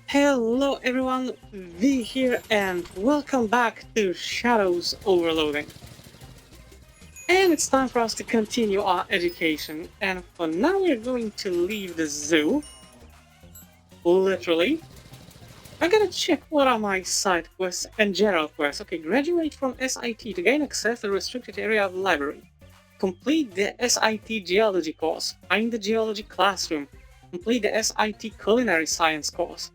Hello everyone, V here and welcome back to Shadows Overloading. And it's time for us to continue our education, and for now we're going to leave the zoo. Literally. I'm gonna check what are my side quests and general quests. Okay, graduate from SIT to gain access to the restricted area of the library. Complete the SIT geology course. Find the geology classroom. Complete the SIT culinary science course.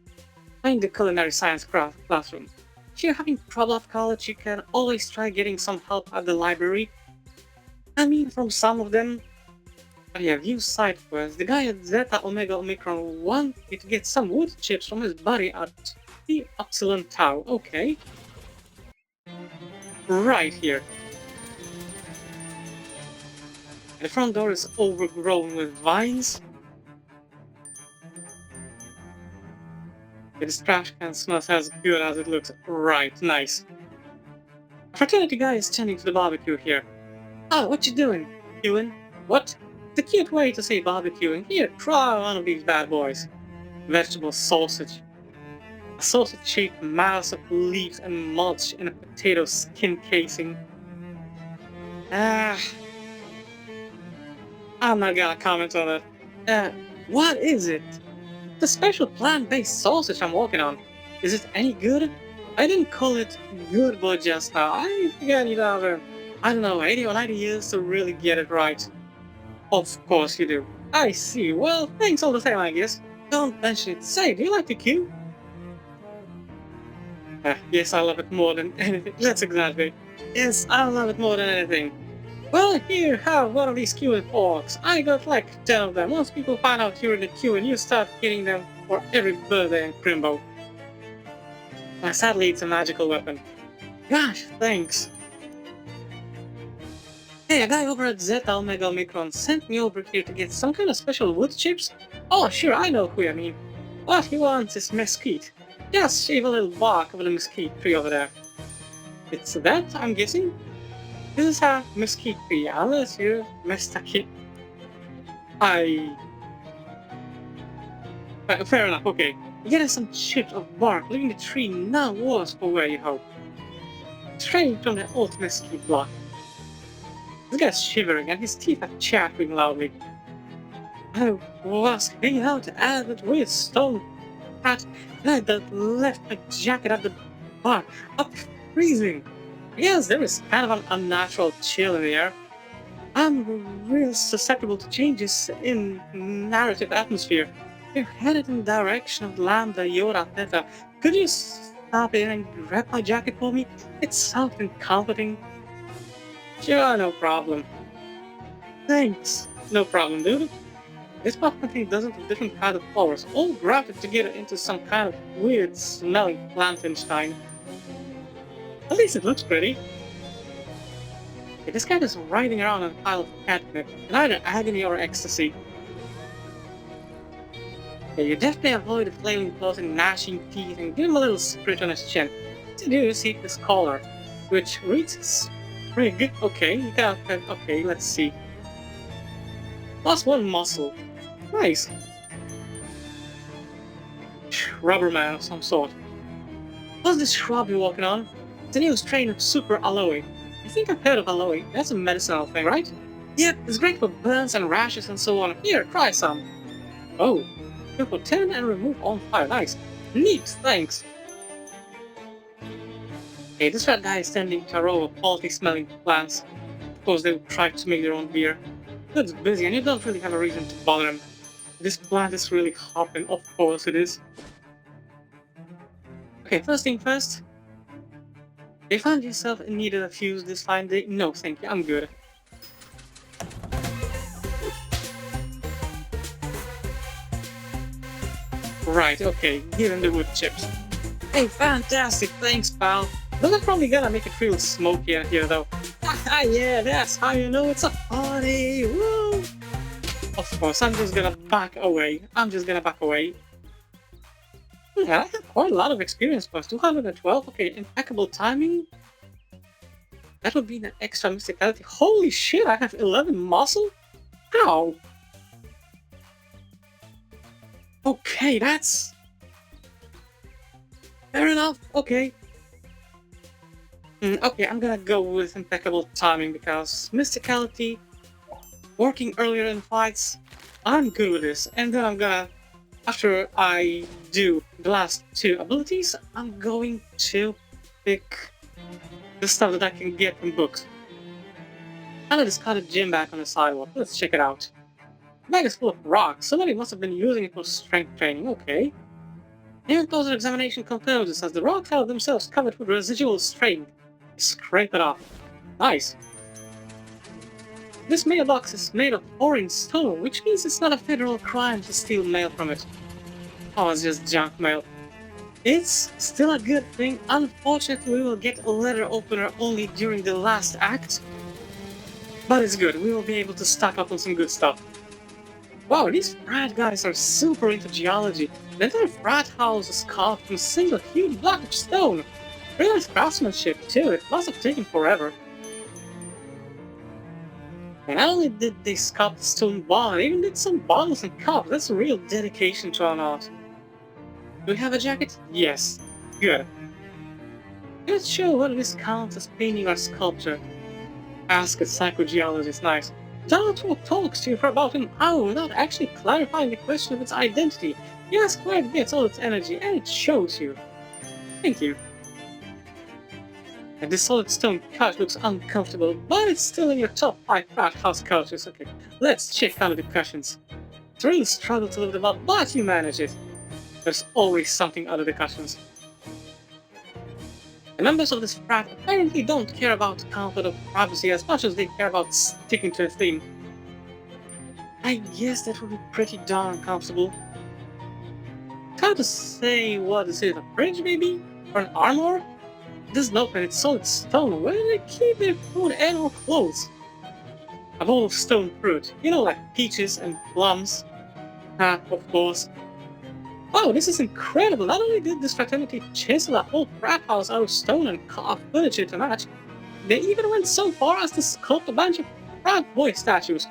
Find the culinary science classroom. If you're having trouble at college, you can always try getting some help at the library. I mean, from some of them. But yeah, view side quests. The guy at Zeta Omega Omicron wants you to get some wood chips from his buddy at the Epsilon Tau. Okay. Right here. The front door is overgrown with vines. This trash can smells as good as it looks. Right, nice. A fraternity guy is tending to the barbecue here. Oh, what you doing? Queuing? What? It's a cute way to say barbecuing. Here, try one of these bad boys. Vegetable sausage. A sausage-shaped mass of leaves and mulch in a potato skin casing. I'm not gonna comment on it. What is it? The special plant-based sausage I'm working on. Is it any good? I didn't call it good but just now. I think I need another, I don't know, 80 or 90 years to really get it right. Of course you do. I see. Well, thanks all the same, I guess. Don't mention it. Say, do you like the queue? Yes, I love it more than anything. That's exactly. Yes, I love it more than anything. Well, here, have one of these queuing forks. I got like 10 of them. Once people find out you're in the queue and you start getting them for every birthday in Primbo. Sadly, it's a magical weapon. Gosh, thanks. Hey, a guy over at Zeta Omega Omicron sent me over here to get some kind of special wood chips. Oh, sure, I know who you mean. What he wants is mesquite. Just shave a little bark of the mesquite tree over there. It's that, I'm guessing? This is a mesquite tree, unless you mistake it. Fair enough, okay. You get some chips of bark, leaving the tree none worse for where you hope. Straight from the old mesquite block. This guy's shivering and his teeth are chattering loudly. I was hanging out at that weird stone rat night that left my jacket at the bar, up freezing. Yes, there is kind of an unnatural chill in the air. I'm real susceptible to changes in narrative atmosphere. We're headed in the direction of Lambda Iota Theta. Could you stop in and grab my jacket for me? It's soft and comforting. Sure, no problem. Thanks. No problem, dude. This pot contains dozens of different kinds of flowers, all grafted together into some kind of weird smelling Plantenstein. At least it looks pretty. Okay, this cat is riding around on a pile of catnip, in either agony or ecstasy. Okay, you definitely avoid the flailing claws and gnashing teeth and give him a little sprit on his chin. To do is seek his collar, which reads Sprig. Okay, you got okay, let's see. Plus one muscle. Nice. Rubber man of some sort. What's this shrub you're walking on? It's a new strain of super aloe. I think I've heard of aloe. That's a medicinal thing, right? Yep, it's great for burns and rashes and so on. Here, try some. Oh, good for 10 and remove on fire. Nice. Neat, thanks. Okay, this rat guy is tending to a row of faulty smelling plants. Of course, they try to make their own beer. It's busy and you don't really have a reason to bother him. This plant is really hopping, of course it is. Okay, first thing first. If you find yourself in need of a fuse this fine day, no thank you, I'm good. Right, okay, give him the wood chips. Hey, fantastic, thanks pal. Those are probably gonna make it real smoky in here though. Yeah, that's how you know it's a party, woo! Of course, I'm just gonna back away. Yeah, I have quite a lot of experience points. 212, okay, impeccable timing. That would be an extra mysticality. Holy shit, I have 11 muscle? How? Okay, that's Fair enough, okay. Okay, I'm gonna go with impeccable timing because mysticality, working earlier in fights, I'm good with this. And then I'm gonna, after I do the last two abilities, I'm going to pick the stuff that I can get from books. And I discarded gym back on the sidewalk. Let's check it out. The bag is full of rocks. Somebody must have been using it for strength training. Okay. Even closer examination confirms this as the rocks are themselves covered with residual strength. Scrape it off. Nice. This mailbox is made of orange stone, which means it's not a federal crime to steal mail from it. Oh, it's just junk mail. It's still a good thing. Unfortunately, we will get a letter opener only during the last act. But it's good. We will be able to stock up on some good stuff. Wow, these frat guys are super into geology. The entire frat house is carved from a single huge block of stone. Really nice craftsmanship too. It must have taken forever. And not only did they sculpt the stone bar, they even did some bottles and cups. That's a real dedication to an art. Do we have a jacket? Yes. Good. Let's show whether this counts as painting or sculpture. Ask a psychogeologist. Nice. Donald talks to you for about an hour without actually clarifying the question of its identity. You ask where it gets all its energy, and it shows you. Thank you. And this solid stone couch looks uncomfortable, but it's still in your top 5 frat house couches. Okay, let's check out the cushions. It's a real struggle to lift them up, but you manage it. There's always something under the cushions. The members of this frat apparently don't care about comfort or privacy as much as they care about sticking to a theme. I guess that would be pretty darn comfortable. It's hard to say what this is, a fridge maybe? Or an armor? It doesn't open, it's solid stone. Where do they keep their food and or clothes? A bowl of stone fruit. You know, like peaches and plums. Ah, of course. Wow, this is incredible! Not only did this fraternity chisel a whole frat house out of stone and carve furniture to match, they even went so far as to sculpt a bunch of frat boy statues.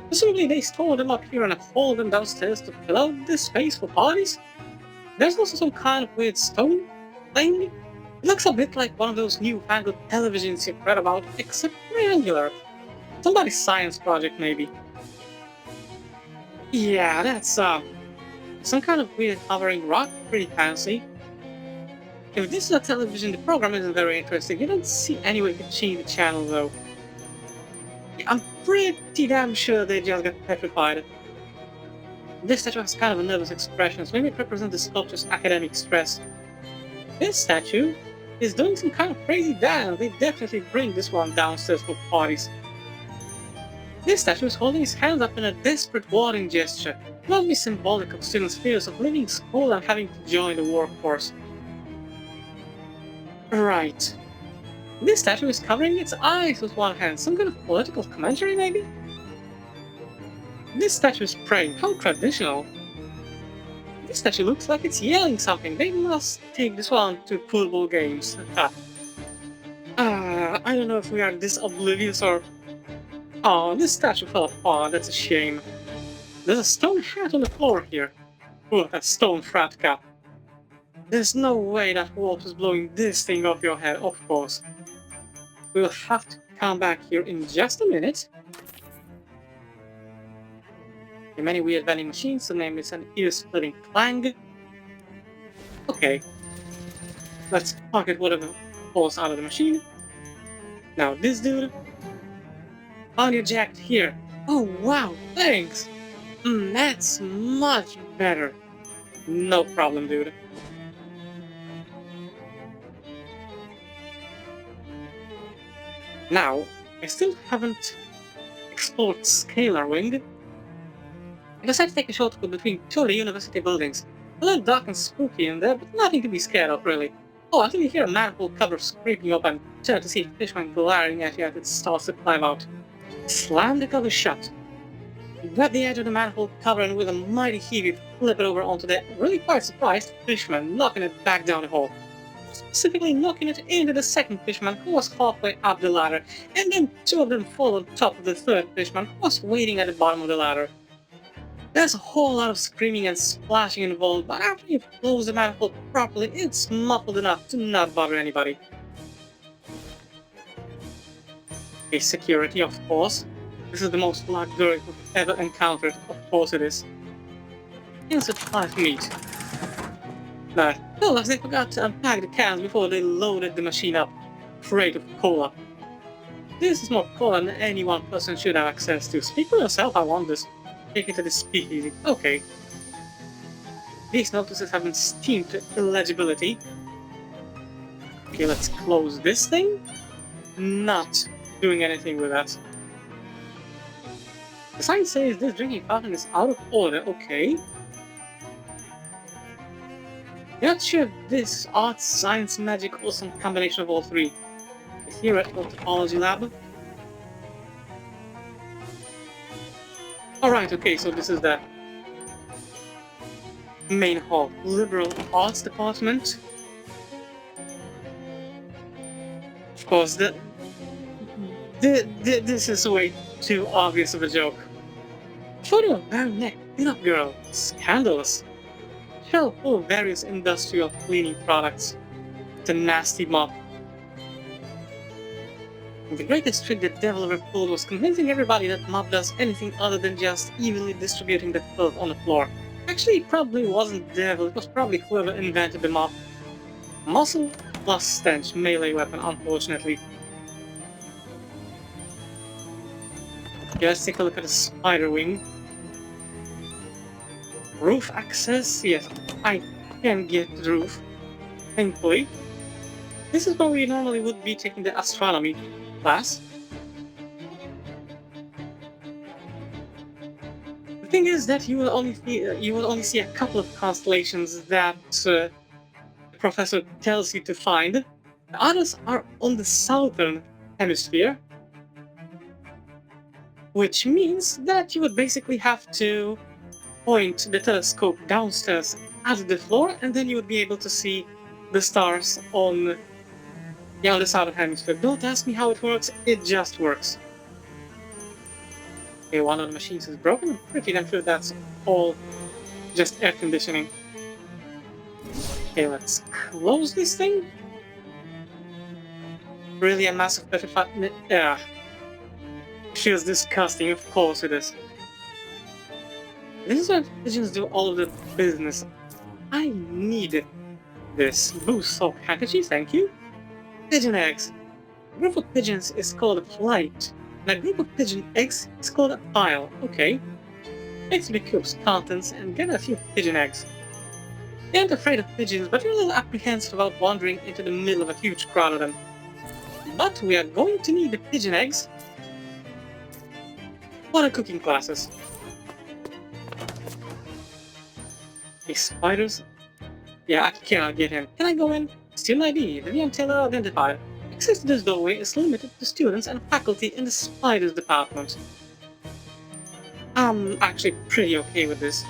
Presumably they stored them up here and hauled them downstairs to fill out this space for parties. There's also some kind of weird stone thing. It looks a bit like one of those newfangled televisions you've read about, except triangular. Somebody's science project, maybe. Yeah, that's, some kind of weird hovering rock, pretty fancy. If this is a television, the program isn't very interesting. You don't see any way to change the channel though. I'm pretty damn sure they just got petrified. This statue has kind of a nervous expression, so maybe it represents the sculpture's academic stress. This statue is doing some kind of crazy dance. They definitely bring this one downstairs for parties. This statue is holding his hands up in a desperate warning gesture. It must be symbolic of students' fears of leaving school and having to join the workforce. Right. This statue is covering its eyes with one hand. Some kind of political commentary, maybe? This statue is praying. How traditional. This statue looks like it's yelling something. They must take this one to football games. I don't know if we are this oblivious or... Oh, this statue fell apart. That's a shame. There's a stone hat on the floor here. Oh, that stone frat cap. There's no way that wolf is blowing this thing off your head, of course. We'll have to come back here in just a minute. There are many weird vending machines, the name is an ear-splitting clang. Okay. Let's pocket whatever falls out of the machine. Now this dude. Found your jacket here. Oh wow, thanks! That's much better. No problem, dude. Now, I still haven't explored Scalar Wing. I decided to take a shortcut between two of the university buildings. A little dark and spooky in there, but nothing to be scared of, really. Oh, until you hear a manhole cover scraping up and turn to see a fishman glaring at you as it starts to climb out. Slam the cover shut. You grab the edge of the manhole cover and with a mighty heave you flip it over onto the really quite surprised fishman, knocking it back down the hole. Specifically knocking it into the second fishman who was halfway up the ladder, and then two of them fall on top of the third fishman who was waiting at the bottom of the ladder. There's a whole lot of screaming and splashing involved, but after you close the manifold properly, it's muffled enough to not bother anybody. Okay, security, of course. This is the most luxurious we've ever encountered, of course it is. Insert 5 meat. Oh, they forgot to unpack the cans before they loaded the machine up. Crate of cola. This is more cola than any one person should have access to. Speak for yourself, I want this. Take it to the speakeasy. Okay. These notices have been steamed to illegibility. Okay, let's close this thing. Not doing anything with that. The sign says this drinking fountain is out of order. Okay. Not sure if this is art, science, magic, or some combination of all three. The theoretical topology lab. Alright, okay, so this is the main hall. Liberal arts department. Of course, this is way too obvious of a joke. Photo of bare neck pin-up girl. Scandalous. Shelf full of various industrial cleaning products. It's a nasty mop. And the greatest trick the devil ever pulled was convincing everybody that mop does anything other than just evenly distributing the filth on the floor. Actually, it probably wasn't devil, it was probably whoever invented the mop. Muscle plus stench melee weapon, unfortunately. Okay, let's take a look at the spider wing. Roof access, yes, I can get to the roof, thankfully. This is where we normally would be taking the astronomy class. The thing is that you will only see a couple of constellations that the professor tells you to find. The others are on the southern hemisphere, which means that you would basically have to point the telescope downstairs at the floor, and then you would be able to see the stars on the southern hemisphere. Don't ask me how it works, it just works. Okay, one of the machines is broken. I'm pretty damn sure that's all just air conditioning. Okay, let's close this thing. Really a massive 35 minute. Yeah. Feels disgusting, of course it is. This is where pigeons do all of the business. I need this. Blue soap handkerchief, thank you. Pigeon eggs. A group of pigeons is called a flight, and a group of pigeon eggs is called a pile. Okay. Let's be cubes, contents, and get a few pigeon eggs. They aren't afraid of pigeons, but you're a little apprehensive about wandering into the middle of a huge crowd of them. But we are going to need the pigeon eggs for the cooking classes. Okay, spiders. Yeah, I cannot get in. Can I go in? Student ID, the until identified. Access to this doorway is limited to students and faculty in the spiders department. I'm actually pretty okay with this.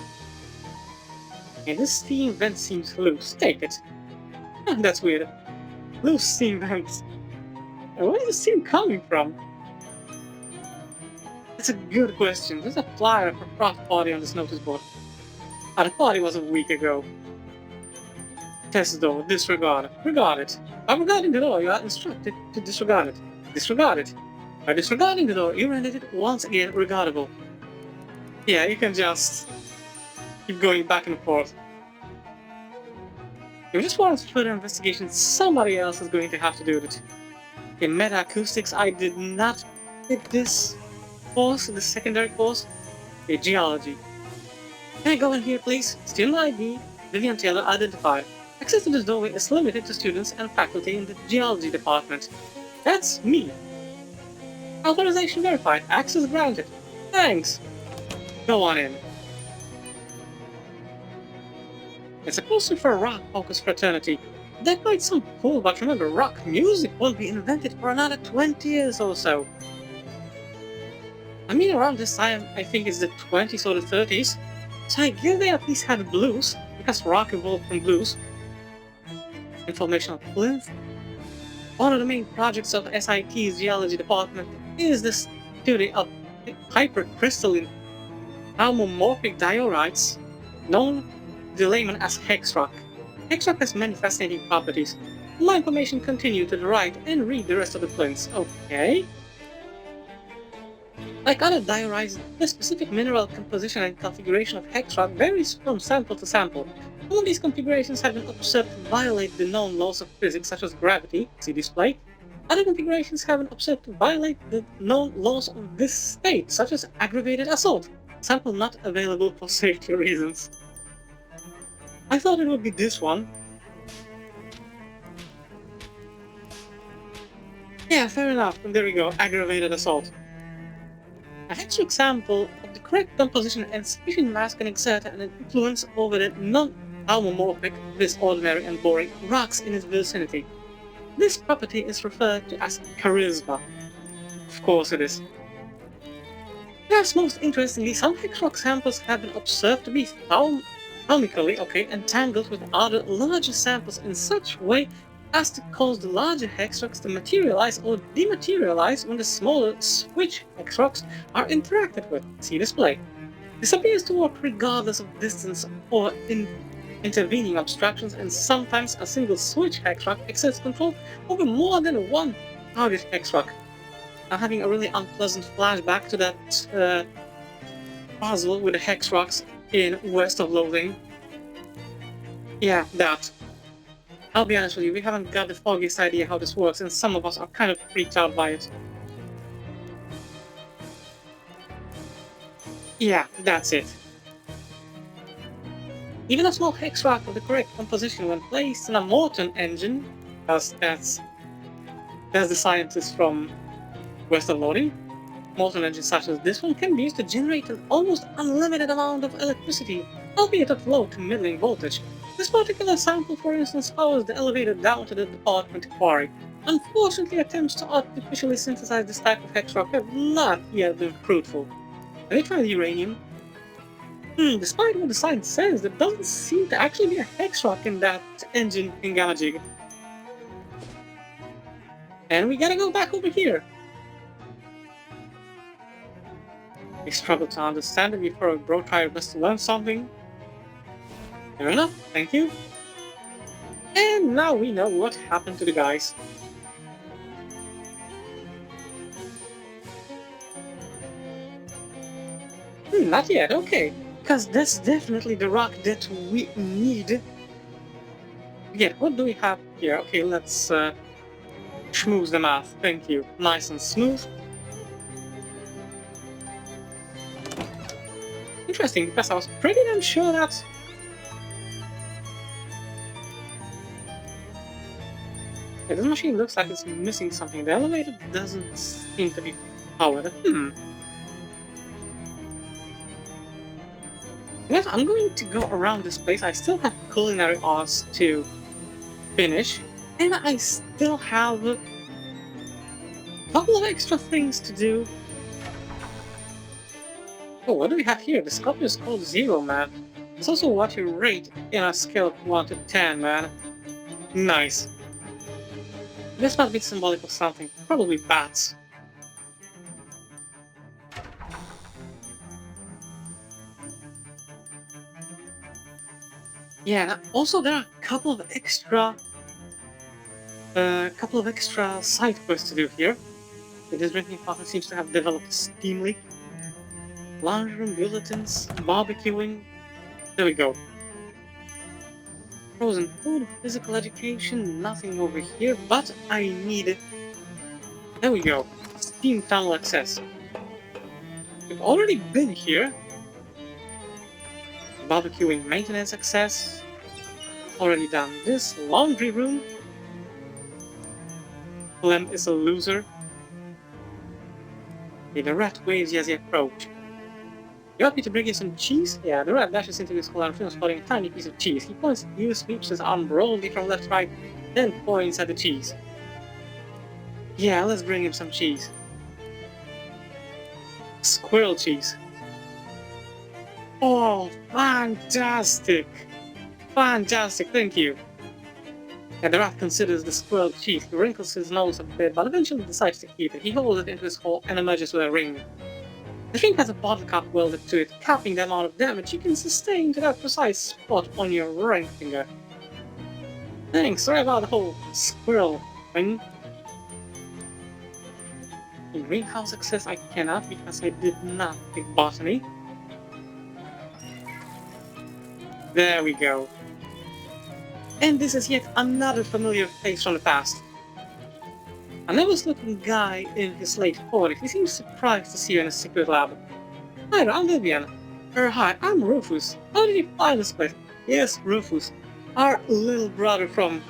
Okay, this steam vent seems loose. Take it. That's weird. Loose steam vents. Where is the steam coming from? That's a good question. There's a flyer for frat party on this notice board. The party was a week ago. Test door, disregard. Regard it. By regarding the door, you are instructed to disregard it. Disregard it. By disregarding the door, you rendered it once again regardable. Yeah, you can just keep going back and forth. If you just want further investigation, somebody else is going to have to do it. In meta acoustics, I did not pick this course, the secondary course. Okay, geology. Can I go in here, please? Student ID, Vivian Taylor identified. Access to this doorway is limited to students and faculty in the geology department. That's me. Authorization verified. Access granted. Thanks. Go on in. It's a poster for a rock-focused fraternity. That might sound cool, but remember, rock music won't be invented for another 20 years or so. I mean, around this time, I think it's the 20s or the 30s. So I guess they at least had blues, because rock evolved from blues. Informational plinth. One of the main projects of SIT's geology department is the study of hypercrystalline homomorphic diorites, known to the layman as hex rock. Hex rock has many fascinating properties. More information continue to the right and read the rest of the plinths. Okay. Like other diorites, the specific mineral composition and configuration of hex rock varies from sample to sample. Some of these configurations have been observed to violate the known laws of physics, such as gravity, see display. Other configurations have been observed to violate the known laws of this state, such as aggravated assault. Sample not available for safety reasons. I thought it would be this one. Yeah, fair enough. And there we go, aggravated assault. A hex-rock sample of the correct composition and sufficient mass can exert an influence over the non-homomorphic, this ordinary and boring, rocks in its vicinity. This property is referred to as charisma. Of course it is. Perhaps most interestingly, some hex-rock samples have been observed to be thaumatically entangled with other larger samples in such a way as to cause the larger hex rocks to materialize or dematerialize when the smaller switch hex rocks are interacted with. See display. This appears to work regardless of distance or intervening obstructions, and sometimes a single switch hex rock exerts control over more than one target hex rock. I'm having a really unpleasant flashback to that puzzle with the hex rocks in West of Loathing. Yeah, that. I'll be honest with you, we haven't got the foggiest idea how this works, and some of us are kind of freaked out by it. Yeah, that's it. Even a small hex rock of the correct composition when placed in a Morton engine, because that's the scientist from West of Loathing, Morton engines such as this one can be used to generate an almost unlimited amount of electricity, albeit at low to middling voltage. This particular sample, for instance, powers the elevator down to the department quarry. Unfortunately, attempts to artificially synthesize this type of hex rock have not yet been fruitful. Have you tried uranium? Despite what the science says, there doesn't seem to actually be a hex rock in that engine in Gamajig. And we gotta go back over here. I struggle to understand it before I broke try your best to learn something. Fair enough, thank you. And now we know what happened to the guys. Not yet, okay. Because that's definitely the rock that we need. Yeah, what do we have here? Okay, let's schmooze the math. Thank you. Nice and smooth. Interesting, because I was pretty damn sure that this machine looks like it's missing something. The elevator doesn't seem to be powered. Yes, I'm going to go around this place. I still have culinary arts to finish, and I still have a couple of extra things to do. Oh, what do we have here? The sculpture is called Zero, man. It's also what you rate in a scale of 1 to 10, man. Nice. This must be symbolic of something. Probably bats. Yeah, also there are a couple of extra side quests to do here. This drinking fountain seems to have developed a steam leak. Lounge room, bulletins, barbecuing. There we go. Frozen food, physical education, nothing over here, but I need it. There we go. Steam tunnel access. We've already been here. Barbecuing maintenance access. Already done this. Laundry room. Clem is a loser. Okay, the rat waves as he approach. You want me to bring you some cheese? Yeah, the rat dashes into his hole and films holding a tiny piece of cheese. He points at you, sweeps his arm broadly from left to right, then points at the cheese. Yeah, let's bring him some cheese. Squirrel cheese. Oh, fantastic! Fantastic, thank you. And the rat considers the squirrel cheese. He wrinkles his nose a bit, but eventually decides to keep it. He holds it into his hole and emerges with a ring. The thing has a bottle cap welded to it, capping the amount of damage you can sustain to that precise spot on your ring finger. Thanks, sorry about the whole squirrel thing. In greenhouse access I cannot because I did not pick botany. There we go. And this is yet another familiar face from the past. A nervous-looking guy in his late 40s. He seems surprised to see you in a secret lab. Hi, I'm Vivian. Hi, I'm Rufus. How did you find this place? Yes, Rufus. Our little brother from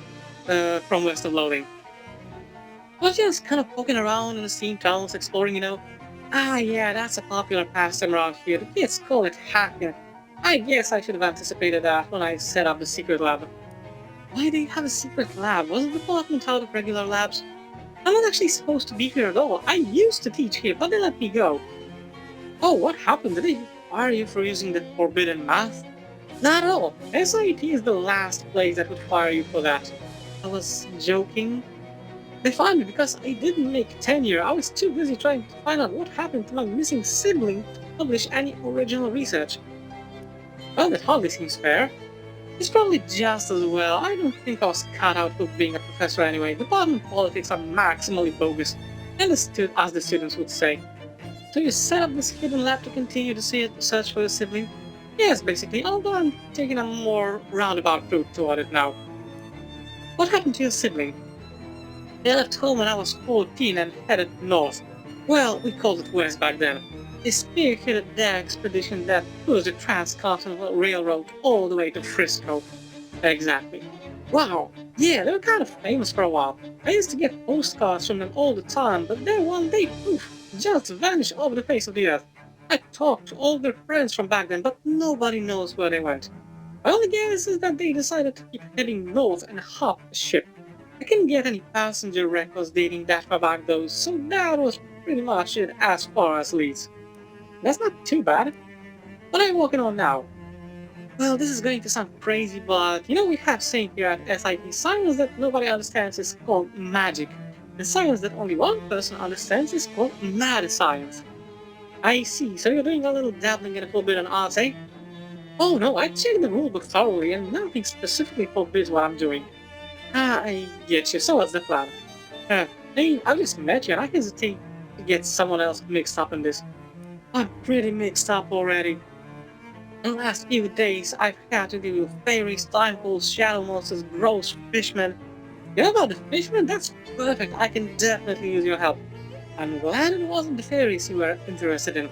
West of Loathing. Was just kind of poking around in the steam tunnels, exploring, you know. Ah, yeah, that's a popular pastime around here. The kids call it hacking. I guess I should have anticipated that when I set up the secret lab. Why do you have a secret lab? Wasn't the department out of regular labs? I'm not actually supposed to be here at all. I used to teach here, but they let me go. Oh, what happened? Did they fire you for using the forbidden math? Not at all. SIT is the last place that would fire you for that. I was joking. They fired me because I didn't make tenure. I was too busy trying to find out what happened to my missing sibling to publish any original research. Well, that hardly seems fair. It's probably just as well. I don't think I was cut out for being a professor anyway. Department politics are maximally bogus, and as the students would say. So you set up this hidden lab to continue to search for your sibling? Yes, basically, although I'm taking a more roundabout route toward it now. What happened to your sibling? They left home when I was 14 and headed north. Well, we called it west back then. They spearheaded their expedition that pushed the Transcontinental Railroad all the way to Frisco. Exactly. Wow, yeah, they were kind of famous for a while. I used to get postcards from them all the time, but then one day, poof, just vanished over the face of the earth. I talked to all their friends from back then, but nobody knows where they went. My only guess is that they decided to keep heading north and hop a ship. I couldn't get any passenger records dating that far back though, so that was pretty much it as far as leads. That's not too bad. What are you working on now? Well, this is going to sound crazy, but you know we have saying here at SIT, science that nobody understands is called magic, and science that only one person understands is called mad science. I see, so you're doing a little dabbling in a forbidden arts, eh? Oh no, I checked the rulebook thoroughly and nothing specifically forbids what I'm doing. Ah, I get you, so what's the plan? I mean, I just met you and I hesitate to get someone else mixed up in this. I'm pretty mixed up already. In the last few days, I've had to deal with fairies, time holes, shadow monsters, gross fishmen. You know about the fishmen? That's perfect. I can definitely use your help. I'm glad it wasn't the fairies you were interested in.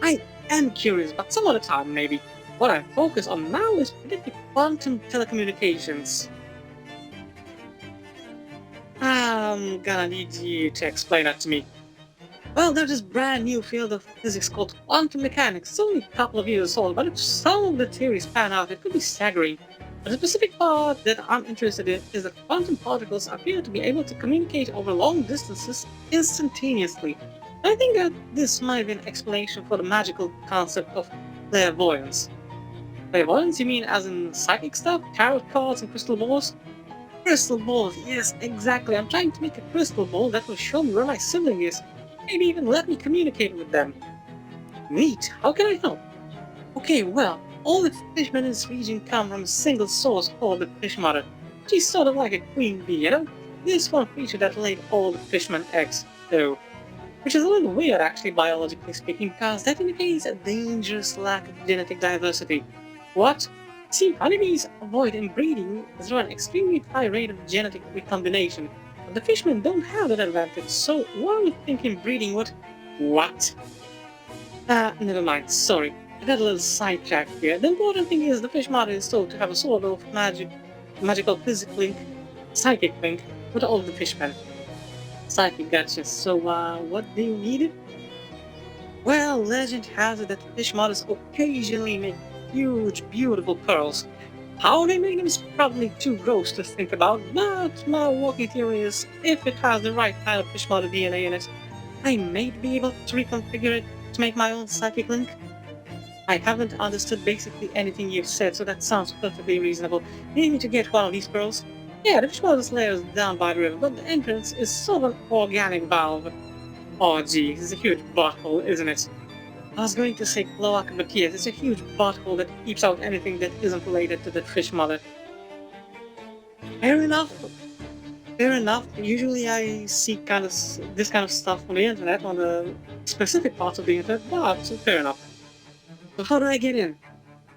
I am curious, but some other time maybe. What I'm focused on now is predictive quantum telecommunications. I'm gonna need you to explain that to me. Well, there's this brand new field of physics called quantum mechanics. It's only a couple of years old, but if some of the theories pan out, it could be staggering. But the specific part that I'm interested in is that quantum particles appear to be able to communicate over long distances instantaneously. I think that this might be an explanation for the magical concept of clairvoyance. Clairvoyance, you mean as in psychic stuff? Tarot cards and crystal balls? Crystal balls, yes, exactly. I'm trying to make a crystal ball that will show me where my sibling is. Maybe even let me communicate with them. Neat, how can I help? Okay, well, all the fishmen in this region come from a single source called the fish mother. She's sort of like a queen bee, you know? This one creature that laid all the fishermen eggs, though. Which is a little weird actually, biologically speaking, because that indicates a dangerous lack of genetic diversity. What? See, honeybees avoid inbreeding through an extremely high rate of genetic recombination. But the fishmen don't have that advantage, so why are we thinking breeding would... What? Never mind, sorry. I got a little sidetracked here. The important thing is the fish mother is thought to have a sort of magical physical link, psychic link, with all the fishmen. Psychic, gotcha. So, what do you need? Well, legend has it that fish mothers occasionally make huge, beautiful pearls. How they make them is probably too gross to think about, but my working theory is if it has the right kind of fish mother DNA in it, I may be able to reconfigure it to make my own psychic link. I haven't understood basically anything you've said, so that sounds perfectly reasonable. You need me to get one of these pearls? Yeah, the fish mother's lair is down by the river, but the entrance is sort of an organic valve. Oh geez, it's a huge butthole, isn't it? I was going to say cloaca, but yes, it's a huge butthole that keeps out anything that isn't related to the fish mother. Fair enough. Fair enough. Usually I see this kind of stuff on the internet, on the specific parts of the internet, but fair enough. So how do I get in?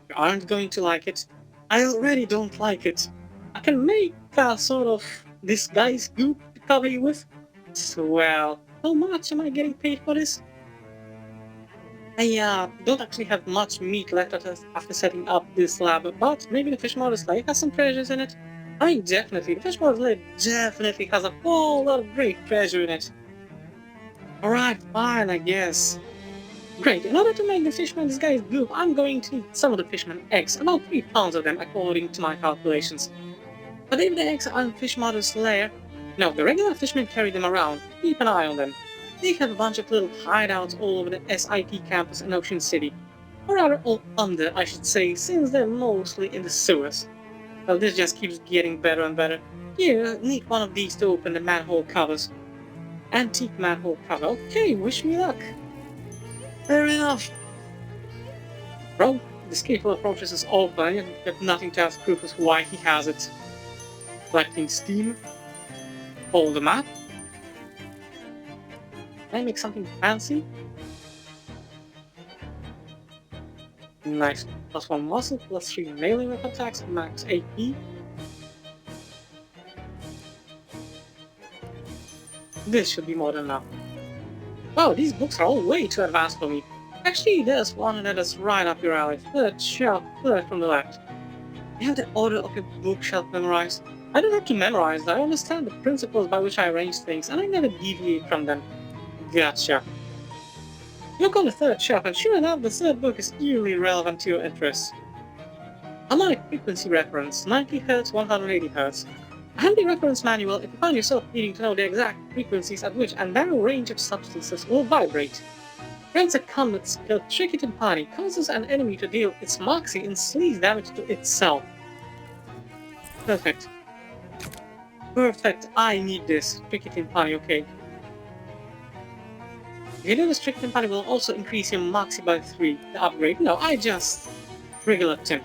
You aren't going to like it. I already don't like it. I can make a sort of disguise goop to cover you with. Swell. How much am I getting paid for this? I don't actually have much meat left after setting up this lab, but maybe the fish model slave has some treasures in it. I mean, definitely, the fish model slave definitely has a whole lot of great treasure in it. Alright, fine, I guess. Great, in order to make the fishman disguise goop, I'm going to need some of the fishman eggs, about 3 pounds of them according to my calculations. But if the eggs are in fish model's lair, no, the regular fishermen carry them around. Keep an eye on them. They have a bunch of little hideouts all over the SIT campus in Ocean City. Or rather, all under, I should say, since they're mostly in the sewers. Well, this just keeps getting better and better. Here, need one of these to open the manhole covers. Antique manhole cover. Okay, wish me luck. Fair enough. Bro, this careful approaches is open, and you have nothing to ask Rufus why he has it. Collecting steam. Hold the map. Can I make something fancy? Nice. +1 muscle, +3 melee weapon attacks, max AP. This should be more than enough. Wow, these books are all way too advanced for me. Actually, there's one that is right up your alley. Third shelf, third from the left. You have the order of your bookshelf memorized. I don't have to memorize that. I understand the principles by which I arrange things, and I never deviate from them. Gotcha. Look on the third shelf, and sure enough, the third book is eerily relevant to your interests. Harmonic frequency reference, 90 Hz, 180 Hz. A handy reference manual if you find yourself needing to know the exact frequencies at which a narrow range of substances will vibrate. Grants a combat skill Tricky Timpani, causes an enemy to deal its moxie and sleaze damage to itself. Perfect. Perfect, I need this. Tricky Timpani, okay. If you do this, Tricky Timpani will also increase your moxie by 3. The upgrade? No, I just... regular Timp.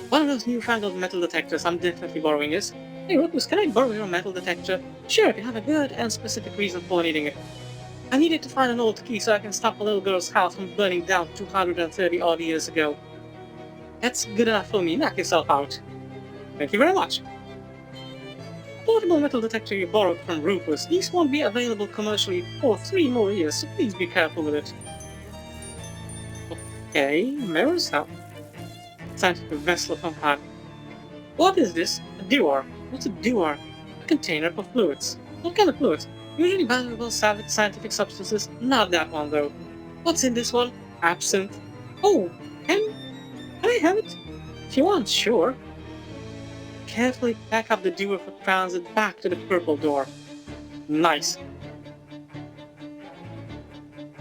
One of those newfangled metal detectors I'm definitely borrowing is... Hey Rufus, can I borrow your metal detector? Sure, if you have a good and specific reason for needing it. I needed to find an old key so I can stop a little girl's house from burning down 230 odd years ago. That's good enough for me, knock yourself out. Thank you very much. Portable metal detector you borrowed from Rufus. These won't be available commercially for 3 more years, so please be careful with it. Okay, mirrors up. Scientific vessel from HUD. What is this? A dewar. What's a dewar? A container for fluids. What kind of fluids? Usually valuable scientific substances, not that one though. What's in this one? Absinthe. Oh, can I have it? If you want, sure. Carefully pack up the dewar for transit back to the purple door. Nice.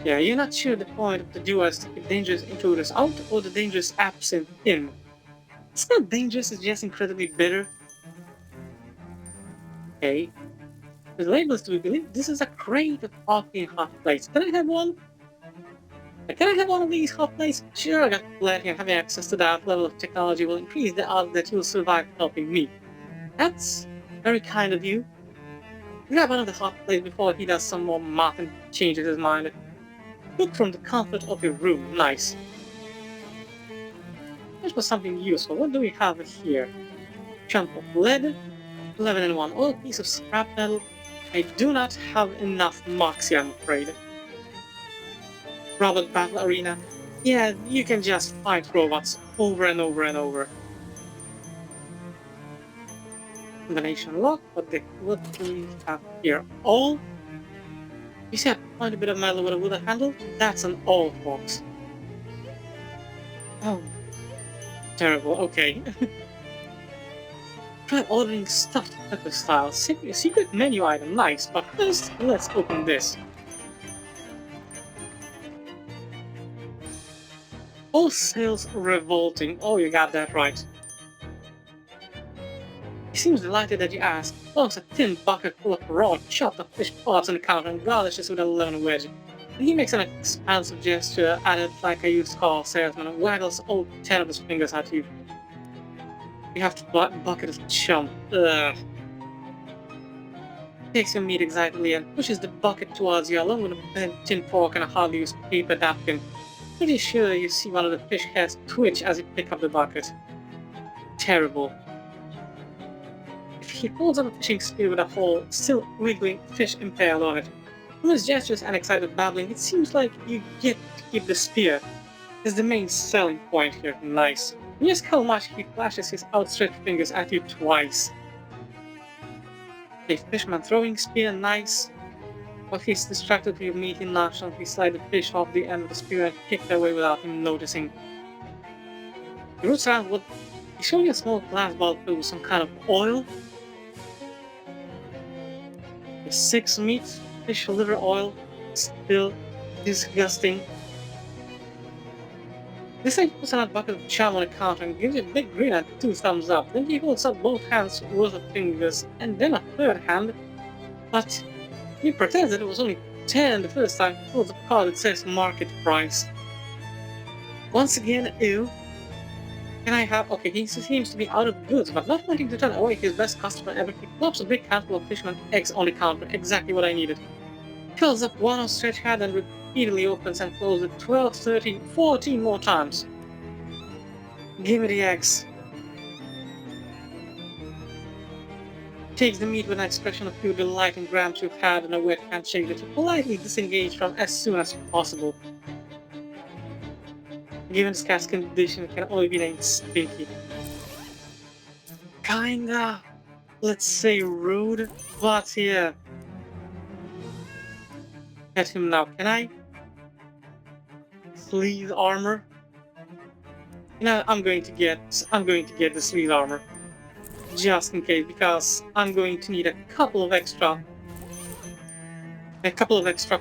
Yeah, you're not sure the point of the dewar is to keep dangerous intruders out or the dangerous absinthe in. It's not dangerous, it's just incredibly bitter. Okay. The labels do we believe this is a crate of coffee and hot plates. Can I have one? Can I have one of these hot plates? Sure, I got plenty, and having access to that level of technology will increase the odds that you'll survive helping me. That's very kind of you. Grab another hot plate before he does some more math and changes his mind. Cook from the comfort of your room. Nice. This was something useful. What do we have here? Chunk of lead, 11 and 1 oil, piece of scrap metal. I do not have enough moxie, I'm afraid. Robot battle arena. Yeah, you can just fight robots over and over and over. Combination lock, what do we have here? All? You see quite a bit of metal with a wooden handle? That's an all box. Oh. Terrible, okay. Try ordering stuffed pepper style. Secret menu item, nice, but first, let's open this. All sales revolting. Oh, you got that right. He seems delighted that you asked. Loves a tin bucket full of raw chopped up fish parts on the counter and garnishes with a lemon wedge. He makes an expansive gesture at it like a used car salesman and waggles all 10 of his fingers at you. You have to bucket of chum. Ugh. Takes your meat excitedly and pushes the bucket towards you along with a bent tin fork and a hardly used paper napkin. Pretty sure you see one of the fish heads twitch as you pick up the bucket. Terrible. He holds up a fishing spear with a whole, still wiggling fish impaled on it. From his gestures and excited babbling, it seems like you get to keep the spear. Is the main selling point here. Nice. And just how much he flashes his outstretched fingers at you twice. A fisherman throwing spear, nice. While he's distracted with your meat, he nonchalantly slide the fish off the end of the spear and kick it away without him noticing. He roots around with. He's showing a small glass bottle filled with some kind of oil. The 6 meat, fish liver oil, still disgusting. This time he puts another bucket of chum on the counter and gives you a big grin and 2 thumbs up. Then he holds up both hands worth of fingers and then a third hand. But he pretends that it was only 10 the first time he pulls up a card that says market price. Once again, ew. Can I have... Okay, he seems to be out of goods, but not wanting to turn away his best customer ever, he plops a big handful of fisherman eggs on the counter, exactly what I needed. Fills up one outstretched hand and repeatedly opens and closes it 12, 13, 14 more times. Give me the eggs. Takes the meat with an expression of pure delight and grabs your hand in a wet handshake that you politely disengage from as soon as possible. Given this cat's condition, it can only be named stinky. Kinda, let's say rude, but yeah. Get him now, can I? Sleeve armor? You know, I'm going to get the sleeve armor. Just in case, because I'm going to need a couple of extra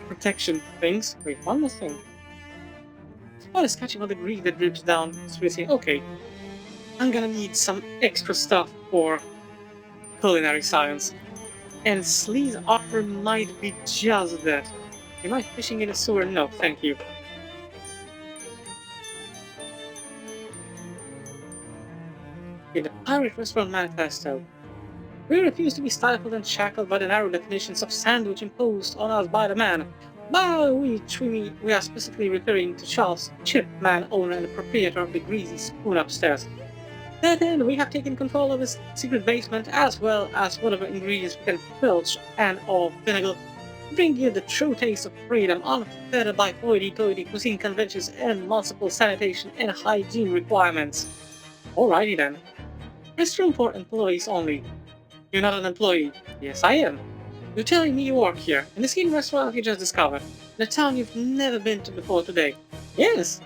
protection things. Wait, one more thing. What is catching all the grease that drips down through his. Okay. I'm gonna need some extra stuff for culinary science. And sleeve armor might be just that. Am I fishing in a sewer? No, thank you. In the Pirate Restaurant Manifesto, we refuse to be stifled and shackled by the narrow definitions of sandwich imposed on us by the man. By which we are specifically referring to Charles Chip, man, owner, and the proprietor of the greasy spoon upstairs. That end, we have taken control of his secret basement as well as whatever ingredients we can filch and or vinegar. Bring you the true taste of freedom, unfettered by hoity-toity cuisine conventions and multiple sanitation and hygiene requirements. Alrighty then. Restroom for employees only. You're not an employee. Yes, I am. You're telling me you work here, in the ski restaurant you just discovered, in a town you've never been to before today. Yes.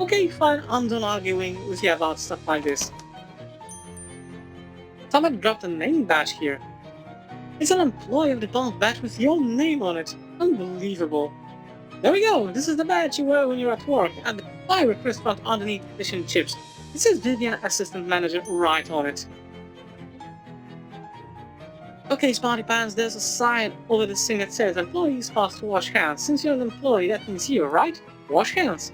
Okay, fine, I'm done arguing with you about stuff like this. Somebody dropped a name badge here. It's an employee of the Bond badge with your name on it. Unbelievable. There we go, this is the badge you wear when you're at work, at the Pirate Restaurant underneath fish and chips. It says Vivian Assistant Manager right on it. Okay, Smarty Pants, there's a sign over this thing that says employees asked to wash hands. Since you're an employee, that means you, right? Wash hands.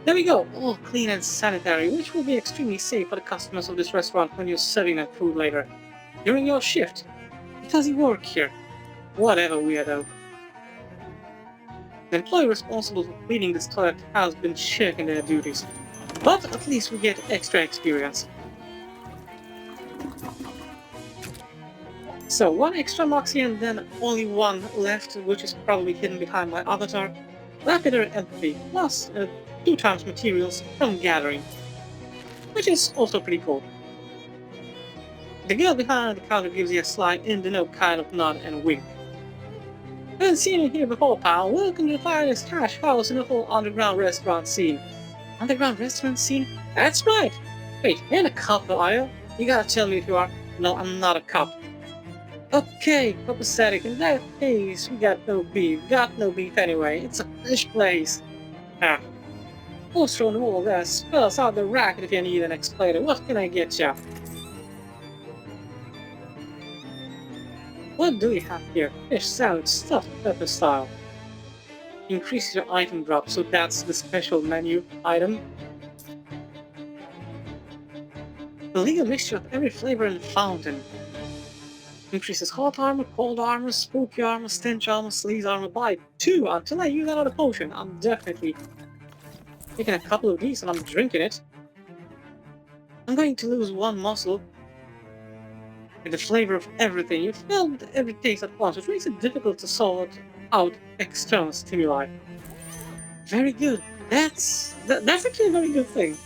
There we go, all clean and sanitary, which will be extremely safe for the customers of this restaurant when you're serving that food later. During your shift. Because you work here. Whatever, weirdo. The employee responsible for cleaning this toilet has been shirking their duties. But at least we get extra experience. So, 1 extra Moxie and then only 1 left, which is probably hidden behind my avatar. Rapider Empathy, plus 2 times materials from Gathering. Which is also pretty cool. The girl behind the counter gives you a slide in the know kind of nod and wink. Haven't seen you here before, pal. Welcome to the finest cash house in the whole underground restaurant scene. Underground restaurant scene? That's right! Wait, you're in a cup, are you? You gotta tell me if you are. No, I'm not a cup. Okay, copacetic. In that case, we got no beef. Got no beef anyway. It's a fish place. Ah. Poster on the wall there spells out the racket if you need an explainer. What can I get ya? What do we have here? Fish salad, stuffed pepper style. increases your item drop, so that's the special menu item. The legal mixture of every flavor in the fountain. Increases hot armor, cold armor, spooky armor, stench armor, sleaze armor by 2 until I use another potion. I'm definitely taking a couple of these and I'm drinking it. I'm going to lose 1 muscle. With the flavor of everything, you feel every taste at once, which makes it difficult to sort out external stimuli. Very good. That's actually a very good thing.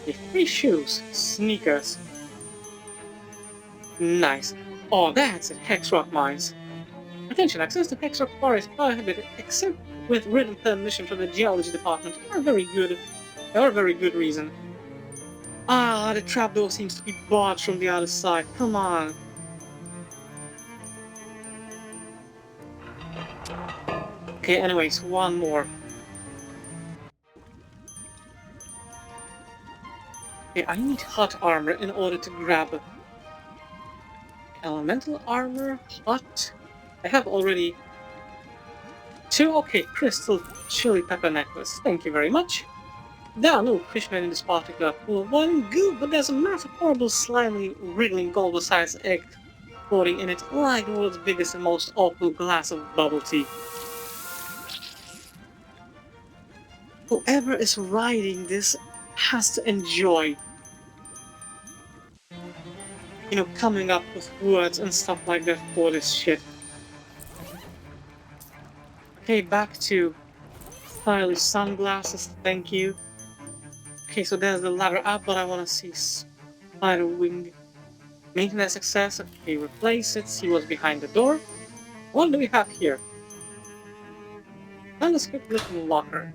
Okay, free shoes, sneakers. Nice. Oh, that's it. Hex rock mines. Attention, access to Hex Rock Forest prohibited except with written permission from the geology department for a very good reason. Ah, the trapdoor seems to be barred from the other side. Come on. Okay, anyways, one more. Okay, I need hot armor in order to grab elemental armor, hot. I have already 2. Okay, crystal chili pepper necklace. Thank you very much. There are no fishmen in this particular pool. One good, but there's a massive, horrible, slimy, wriggling gold-sized egg floating in it, like the world's biggest and most awful glass of bubble tea. Whoever is writing this has to enjoy, you know, coming up with words and stuff like that for this shit. Okay, back to stylish sunglasses, thank you. Okay, so there's the ladder up, but I want to see spider wing. Maintenance success. Okay, replace it. See what's behind the door. What do we have here? Nondescript looking locker.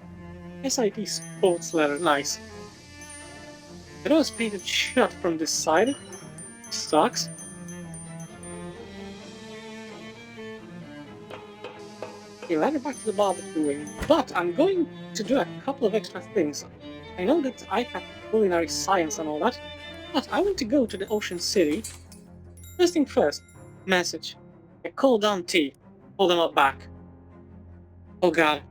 SIT sports letter. Nice. The door is painted shut from this side. Sucks. Okay, ladder back to the barbecue wing. But I'm going to do a couple of extra things. I know that I have culinary science and all that, but I want to go to the Ocean City. First thing first, message. A cold down tea. Hold them up back. Oh god.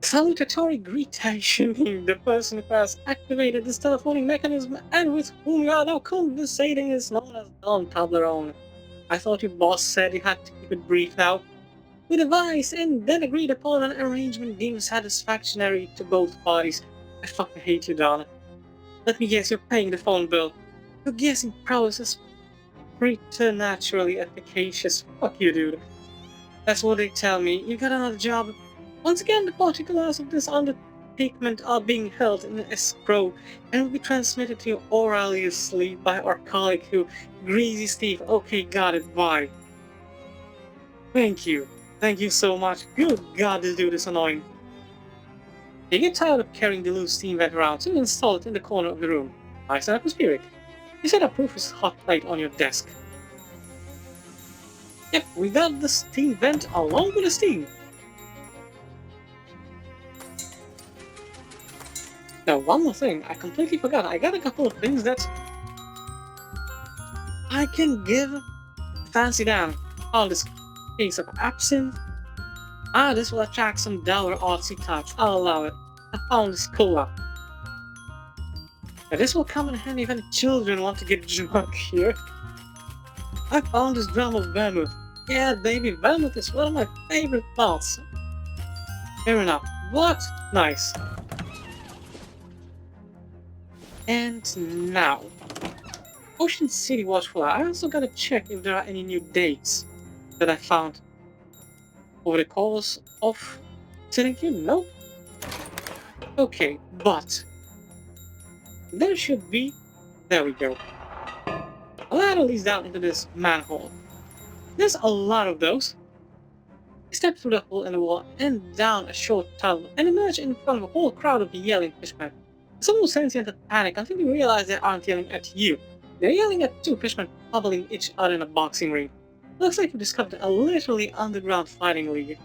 Salutatory greetation. The person who has activated this telephonic mechanism and with whom you are now conversating is known as Don Toblerone. I thought your boss said you had to keep it brief now. We devised and then agreed upon an arrangement deemed satisfactory to both parties. I fucking hate you, Don. Let me guess, you're paying the phone bill. Your guessing prowess is preternaturally efficacious. Fuck you, dude. That's what they tell me. You got another job. Once again, the particulars of this undertaking are being held in escrow and will be transmitted to you orally by our colleague who, Greasy Steve. Okay, got it. Bye. Thank you. Thank you so much. Good god, this dude is annoying. You get tired of carrying the loose steam vent around, so you install it in the corner of the room. Nice and atmospheric. You set up Rufus' hot plate on your desk. Yep, we got the steam vent along with the steam. Now, one more thing, I completely forgot. I got a couple of things that I can give fancy Dan. Oh, this case of absinthe. Ah, this will attract some dour artsy types. I'll allow it. I found this cola. Now, this will come in handy if any children want to get drunk here. I found this drum of vermouth. Yeah, baby, vermouth is one of my favorite parts. Fair enough. What? Nice. And now, Ocean City Watchful. I also gotta check if there are any new dates that I found over the course of sitting here. Nope. Okay, but there should be. There we go. A ladder leads down into this manhole. There's a lot of those. You step through the hole in the wall and down a short tunnel and emerge in front of a whole crowd of yelling fishmen. Some will sentient and panic until you realize they aren't yelling at you. They're yelling at 2 fishmen pummeling each other in a boxing ring. Looks like you discovered a literally underground fighting league.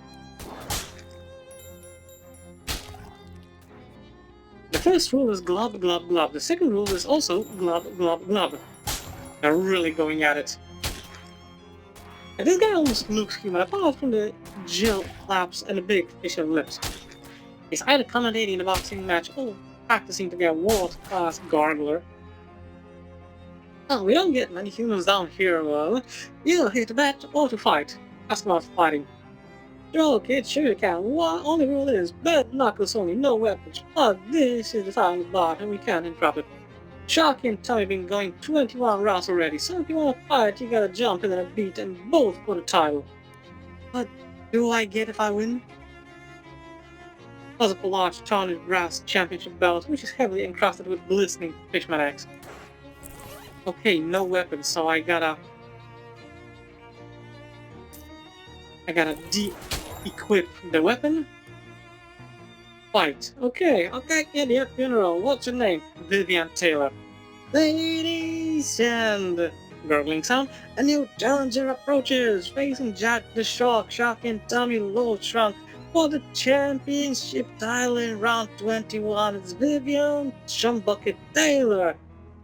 The first rule is glub glub glub. The second rule is also glub glub glub. They're really going at it. This guy almost looks human, apart from the gel flaps and the big facial lips. He's either commentating in a boxing match or practicing to be a world-class gargler. Oh, we don't get many humans down here, well. You're here to bet or to fight. Ask about fighting. Sure, kid, sure you can. What only rule is bed knuckles only, no weapons. But this is the time slot and we can't interrupt it. Sharky and Tommy been going 21 rounds already, so if you want to fight, you gotta jump in and beat and both for the title. But do I get if I win? Plus a large tarnished brass championship belt, which is heavily encrusted with glistening fishman eggs. Okay, no weapons, so I gotta de-equip the weapon. Fight. Okay, kid, your funeral. What's your name? Vivian Taylor. Ladies and gurgling sound, a new challenger approaches, facing Jack the Shark, Shark and Tommy Low Shrunk for the championship title in round 21. It's Vivian Shumbucket Taylor.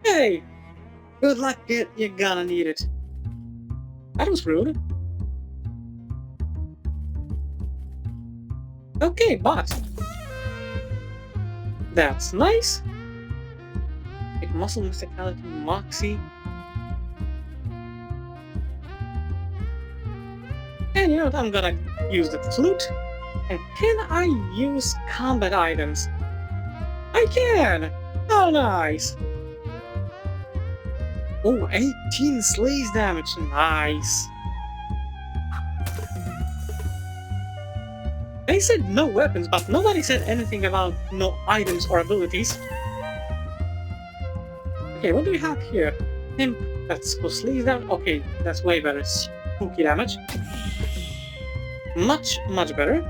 Hey, good luck, kid. You're gonna need it. That was rude. Okay, but that's nice. It muscle musicality, moxie. And you know what? I'm gonna use the flute. And can I use combat items? I can! Oh, nice! Oh, 18 slays damage. Nice. They said no weapons, but nobody said anything about no items or abilities. Okay, what do we have here? Imp, that's for sleaze damage. Okay, that's way better. Spooky damage. Much better.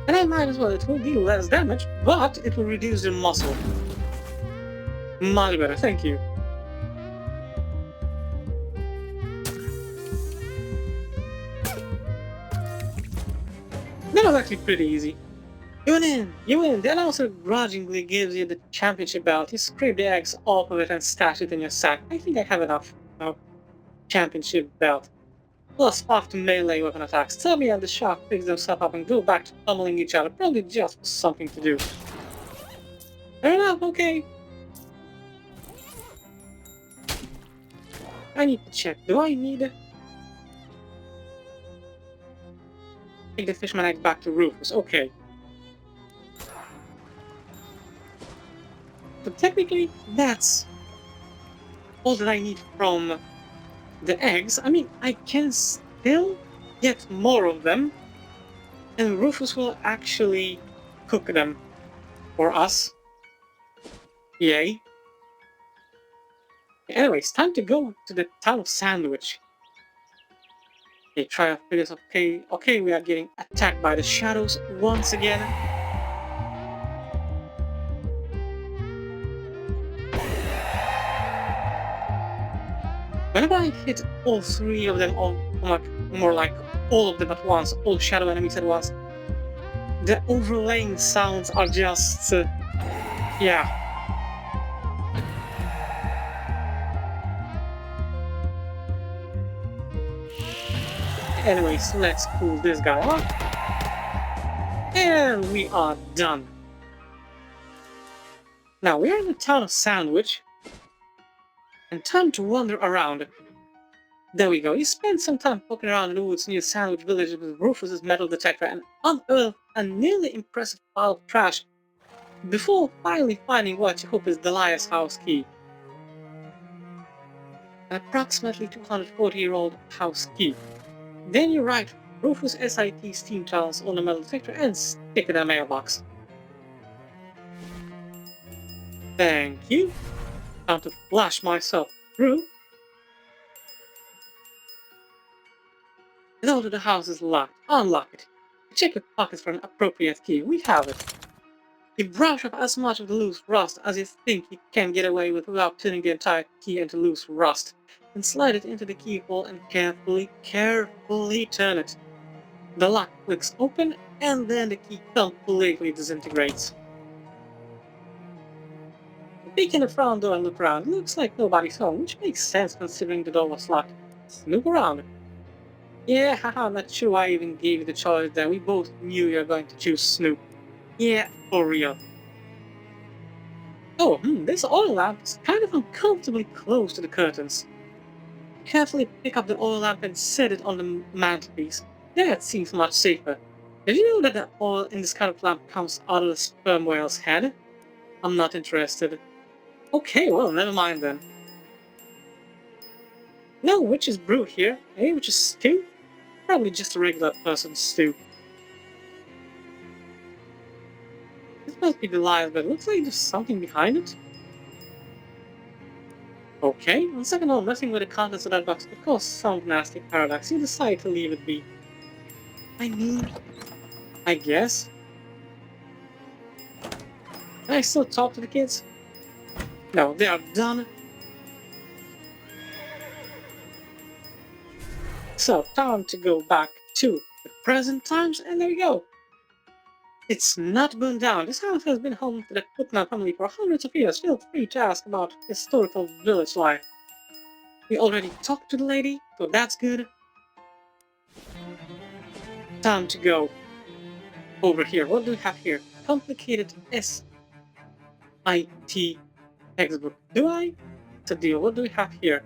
And I might as well, it will be less damage, but it will reduce your muscle. Much better, thank you. That was actually pretty easy. You win! The announcer grudgingly gives you the championship belt. You scrape the eggs off of it and stash it in your sack. I think I have enough championship belt. Plus 5 to melee weapon attacks. Tommy and the Shark picks themselves up and go back to pummeling each other, probably just for something to do. Fair enough, okay. I need to check. Do I need... Take the fishman egg back to Rufus. Okay. But technically, that's all that I need from the eggs. I mean, I can still get more of them, and Rufus will actually cook them for us. Yay. Anyways, time to go to the town of Sandwich. Okay, try to figure this. Okay, we are getting attacked by the shadows once again. Whenever I hit all 3 of them, or more like all of them at once, all shadow enemies at once, the overlaying sounds are just... yeah. Anyways, let's cool this guy off. And we are done. Now, we are in the town of Sandwich. And time to wander around. There we go. You spend some time poking around in the woods near Sandwich Village with Rufus's metal detector and unearth a nearly impressive pile of trash before finally finding what you hope is Delia's house key. An approximately 240-year-old house key. Then you write Rufus SIT steam tiles on the metal detector and stick it in a mailbox. Thank you. Time to flash myself through. Though the house is locked, unlock it. Check your pockets for an appropriate key. We have it. You brush off as much of the loose rust as you think you can get away with without turning the entire key into loose rust, and slide it into the keyhole and carefully turn it. The lock clicks open, and then the key completely disintegrates. Peek in the front door and look around. Looks like nobody's home, which makes sense considering the door was locked. Snoop around. Yeah, haha, I'm not sure why I even gave you the choice there. We both knew you were going to choose Snoop. Yeah, for real. Oh, this oil lamp is kind of uncomfortably close to the curtains. Carefully pick up the oil lamp and set it on the mantelpiece. That seems much safer. Did you know that the oil in this kind of lamp comes out of the sperm whale's head? I'm not interested. Okay, well, never mind then. No witch's brew here. Hey, witch's stew? Probably just a regular person's stew. This must be the lies, but it looks like there's something behind it. Okay, on second thought, messing with the contents of that box could cause some nasty paradox. You decide to leave it be. I mean, I guess. Can I still talk to the kids? No, they are done. So, time to go back to the present times, and there we go. It's not burned down. This house has been home to the Putnam family for hundreds of years. Feel free to ask about historical village life. We already talked to the lady, so that's good. Time to go over here. What do we have here? Complicated SIT textbook. Do I? It's a deal. What do we have here?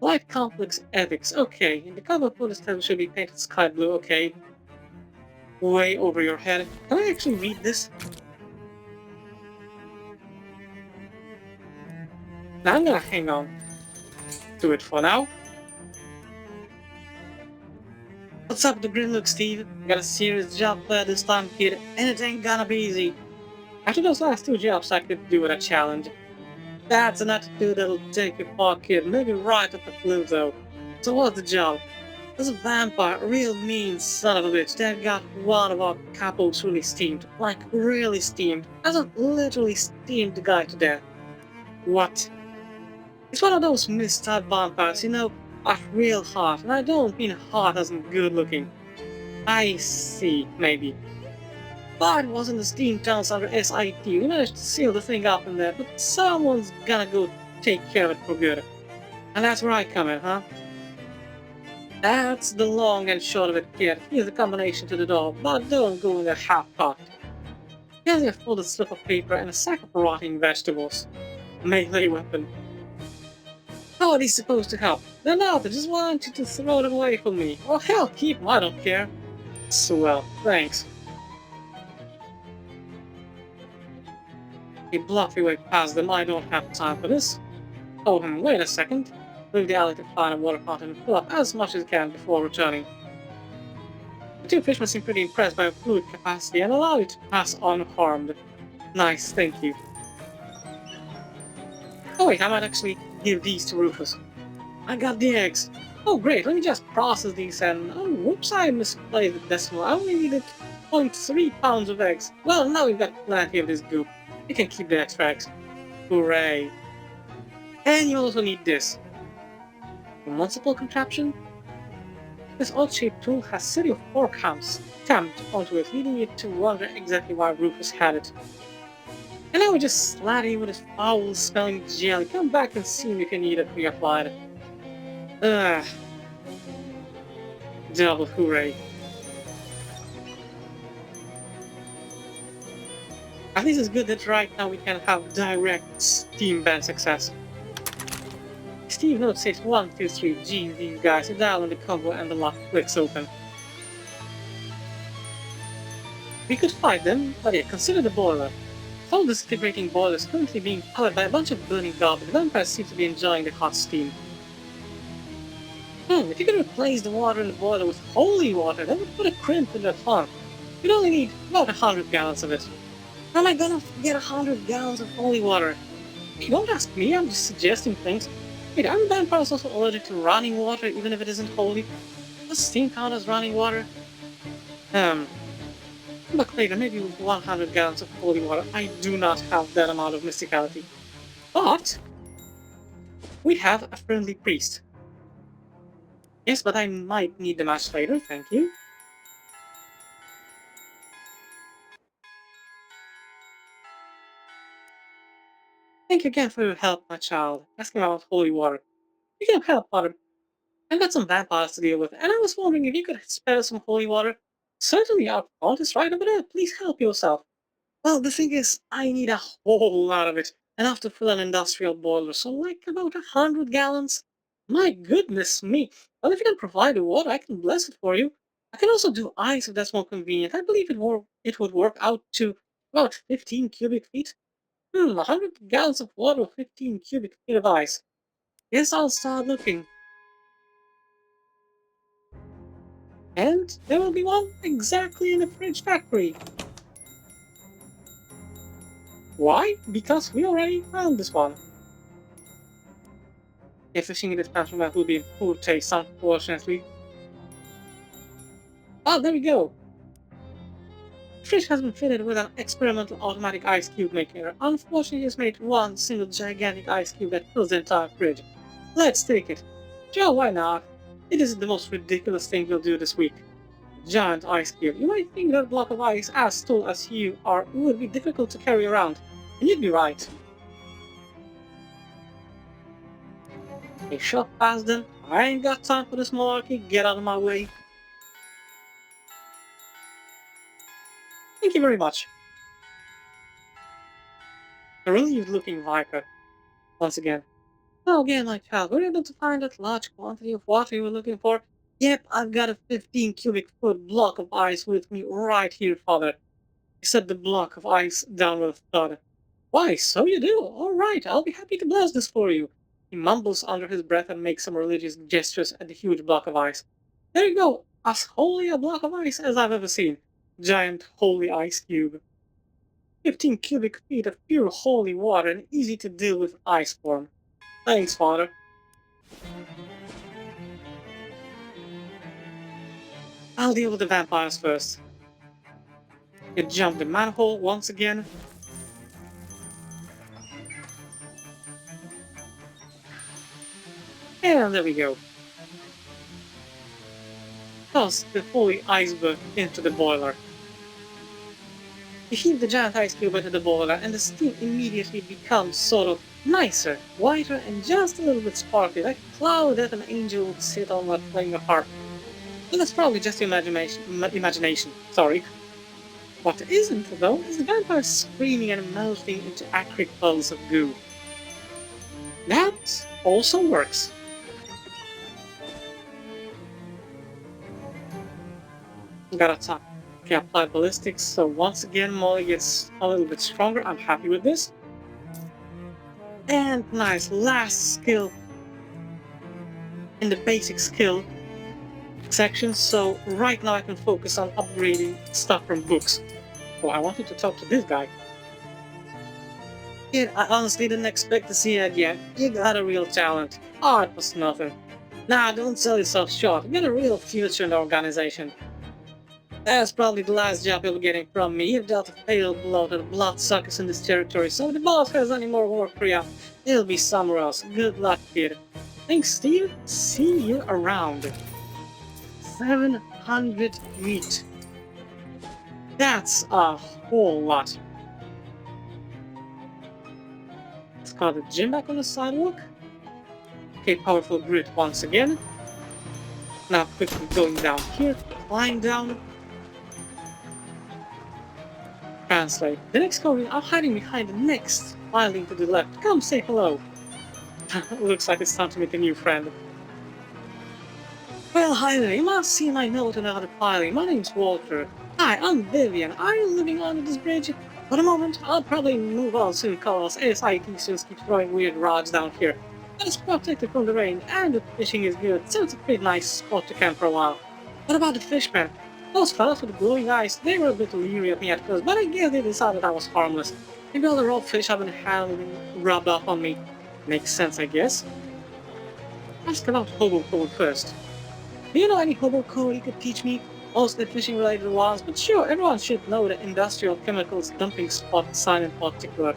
Life complex ethics. Okay. And the cover for this table should be painted sky blue. Okay. Way over your head. Can I actually read this? Now I'm gonna hang on to it for now. What's up with the grin look, Steve? Got a serious job this time, kid, and it ain't gonna be easy. After those last two jobs, I could do with a challenge. That's an attitude that'll take you far, kid. Maybe right at the flu, though. So what's the job? There's a vampire, a real mean son of a bitch, that got one of our couples really steamed. Like, really steamed. Hasn't literally steamed the guy to death. What? It's one of those mist-type vampires, you know, are real hot, and I don't mean hot as in good looking. I see, maybe. But it wasn't the steam towns under SIT. We managed to seal the thing up in there, but someone's gonna go take care of it for good. And that's where I come in, huh? That's the long and short of it, kid. Here's the combination to the door, but don't go in there half-cocked. Here's a folded slip of paper and a sack of rotting vegetables. Melee weapon. How are these supposed to help? They're not, I just want you to throw them away from me. Or hell, keep them, I don't care. Swell, thanks. You bluff your way past them, I don't have time for this. Oh, wait a second. Leave the alley to find a water fountain and fill up as much as you can before returning. The two fishermen seem pretty impressed by your fluid capacity and allow you to pass unharmed. Nice, thank you. Oh wait, I might actually give these to Rufus. I got the eggs. Oh great, let me just process these and... Oh, whoops, I misplaced the decimal. I only needed 0.3 pounds of eggs. Well, now we've got plenty of this goop. You can keep the extra eggs. Hooray. And you also need this. A multiple contraption? This odd-shaped tool has City of 4 camps stamped onto it, leading you to wonder exactly why Rufus had it. And now we just slather you with this foul-smelling jelly. Come back and see me if you need it reapplied. Ugh. Double hooray. At least it's good that right now we can have direct Steam band success. Steve note says 1, 2, 3, geez, these guys, you dial on the combo and the lock clicks open. We could fight them, but yeah, consider the boiler. All this disintegrating boiler is currently being powered by a bunch of burning garbage. The vampires seem to be enjoying the hot steam. If you could replace the water in the boiler with holy water, that would put a crimp in the fun. You'd only need about 100 gallons of it. How am I gonna get 100 gallons of holy water? Hey, don't ask me, I'm just suggesting things. Wait, aren't vampires also allergic to running water, even if it isn't holy? Does steam count as running water? But later, maybe with 100 gallons of holy water, I do not have that amount of mysticality. But we have a friendly priest. Yes, but I might need the match later, thank you. Thank you again for your help, my child. Asking about holy water. You can help, Father. I've got some vampires to deal with, and I was wondering if you could spare some holy water. Certainly, our font is right over there. Please help yourself. Well, the thing is, I need a whole lot of it. Enough to fill an industrial boiler, so like about 100 gallons. My goodness me. Well, if you can provide the water, I can bless it for you. I can also do ice if that's more convenient. I believe it would work out to about 15 cubic feet. 100 gallons of water, 15 cubic feet of ice. Yes, I'll start looking. And there will be one exactly in the fridge factory. Why? Because we already found this one. Yeah, fishing in this past map will be in poor taste, unfortunately. Oh, there we go. The fridge has been fitted with an experimental automatic ice cube maker. Unfortunately, it's made one single gigantic ice cube that fills the entire fridge. Let's take it. Sure, why not? It is the most ridiculous thing we'll do this week. Giant ice cube. You might think that block of ice, as tall as you are, would be difficult to carry around. And you'd be right. A shot past them. I ain't got time for this malarkey. Get out of my way. Thank you very much. A relieved looking Viper. Once again. Well, again, my child, were you able to find that large quantity of water you were looking for? Yep, I've got a 15 cubic foot block of ice with me right here, father. He set the block of ice down with a thud. Why, so you do? All right, I'll be happy to bless this for you. He mumbles under his breath and makes some religious gestures at the huge block of ice. There you go, as holy a block of ice as I've ever seen. Giant holy ice cube. 15 cubic feet of pure holy water and easy to deal with ice form. Thanks, father. I'll deal with the vampires first. You jump the manhole once again. And there we go. Toss the holy iceberg into the boiler. You heat the giant ice cube into the boiler and the steam immediately becomes sort of nicer, whiter, and just a little bit sparkly, like a cloud that an angel would sit on while playing a harp. And that's probably just your imagination, sorry. What isn't, though, is the vampire screaming and melting into acrid puddles of goo. That also works. Got a top. Okay, applied ballistics, so once again Molly gets a little bit stronger. I'm happy with this. And nice, last skill in the basic skill section, so right now I can focus on upgrading stuff from books. Oh, I wanted to talk to this guy. Kid, I honestly didn't expect to see you again. You got a real talent. Oh, it was nothing. Nah, don't sell yourself short. You got a real future in the organization. That's probably the last job you'll be getting from me. You've dealt a fatal blow to the bloodsuckers in this territory, so if the boss has any more work for you, it'll be somewhere else. Good luck, kid. Thanks, Steve. See you around. 700 meat. That's a whole lot. Let's call the gym back on the sidewalk. Okay, powerful grit once again. Now quickly going down here, climb down. Translate. The next code are hiding behind the next filing to the left. Come say hello. Looks like it's time to meet a new friend. Well, hi there. You must see my note on another filing. My name's Walter. Hi, I'm Vivian. Are you living under this bridge? For the moment, I'll probably move on soon because ASIT students keep throwing weird rods down here. But it's protected from the rain and the fishing is good, so it's a pretty nice spot to camp for a while. What about the fishmen? Those fellas with the glowing eyes, they were a bit leery of me at first, but I guess they decided I was harmless. Maybe all the raw fish I've been handling rubbed off on me. Makes sense, I guess. Ask about hobo code first. Do you know any hobo code you could teach me? Mostly fishing related ones, but sure, everyone should know the industrial chemicals dumping spot sign in particular.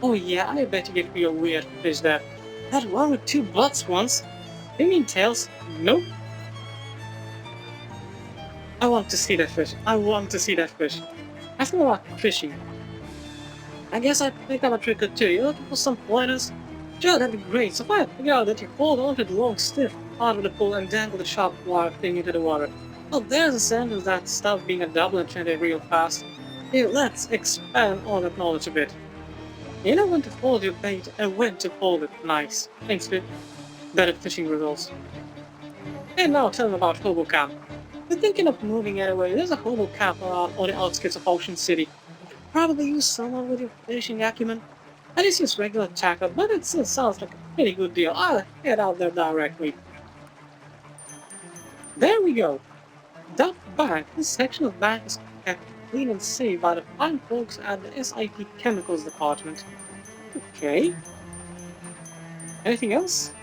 Oh yeah, I bet you get real weird fish there. That one with two butts once. Do you mean tails? Nope. I want to see that fish. I want to see that fish. Ask him about fishing. I guess I picked up a trick or two. You're looking for some pointers? Sure, that'd be great. So far, I figure out that you hold onto the long, stiff part of the pole and dangle the sharp wire thing into the water. Well, there's a sentence that stops being a double entendre real fast. Here, let's expand on that knowledge a bit. You know when to hold your bait and when to hold it. Nice. Thanks, Fit. Better fishing results. And now tell them about Hobo Camp. We're thinking of moving anyway. There's a Hobo Camp on the outskirts of Ocean City. Probably use someone with your fishing acumen. I just use regular tackle, but it still sounds like a pretty good deal. I'll head out there directly. There we go. That bank, this section of bank is kept clean and safe by the fine folks at the SIP Chemicals Department. Okay. Anything else?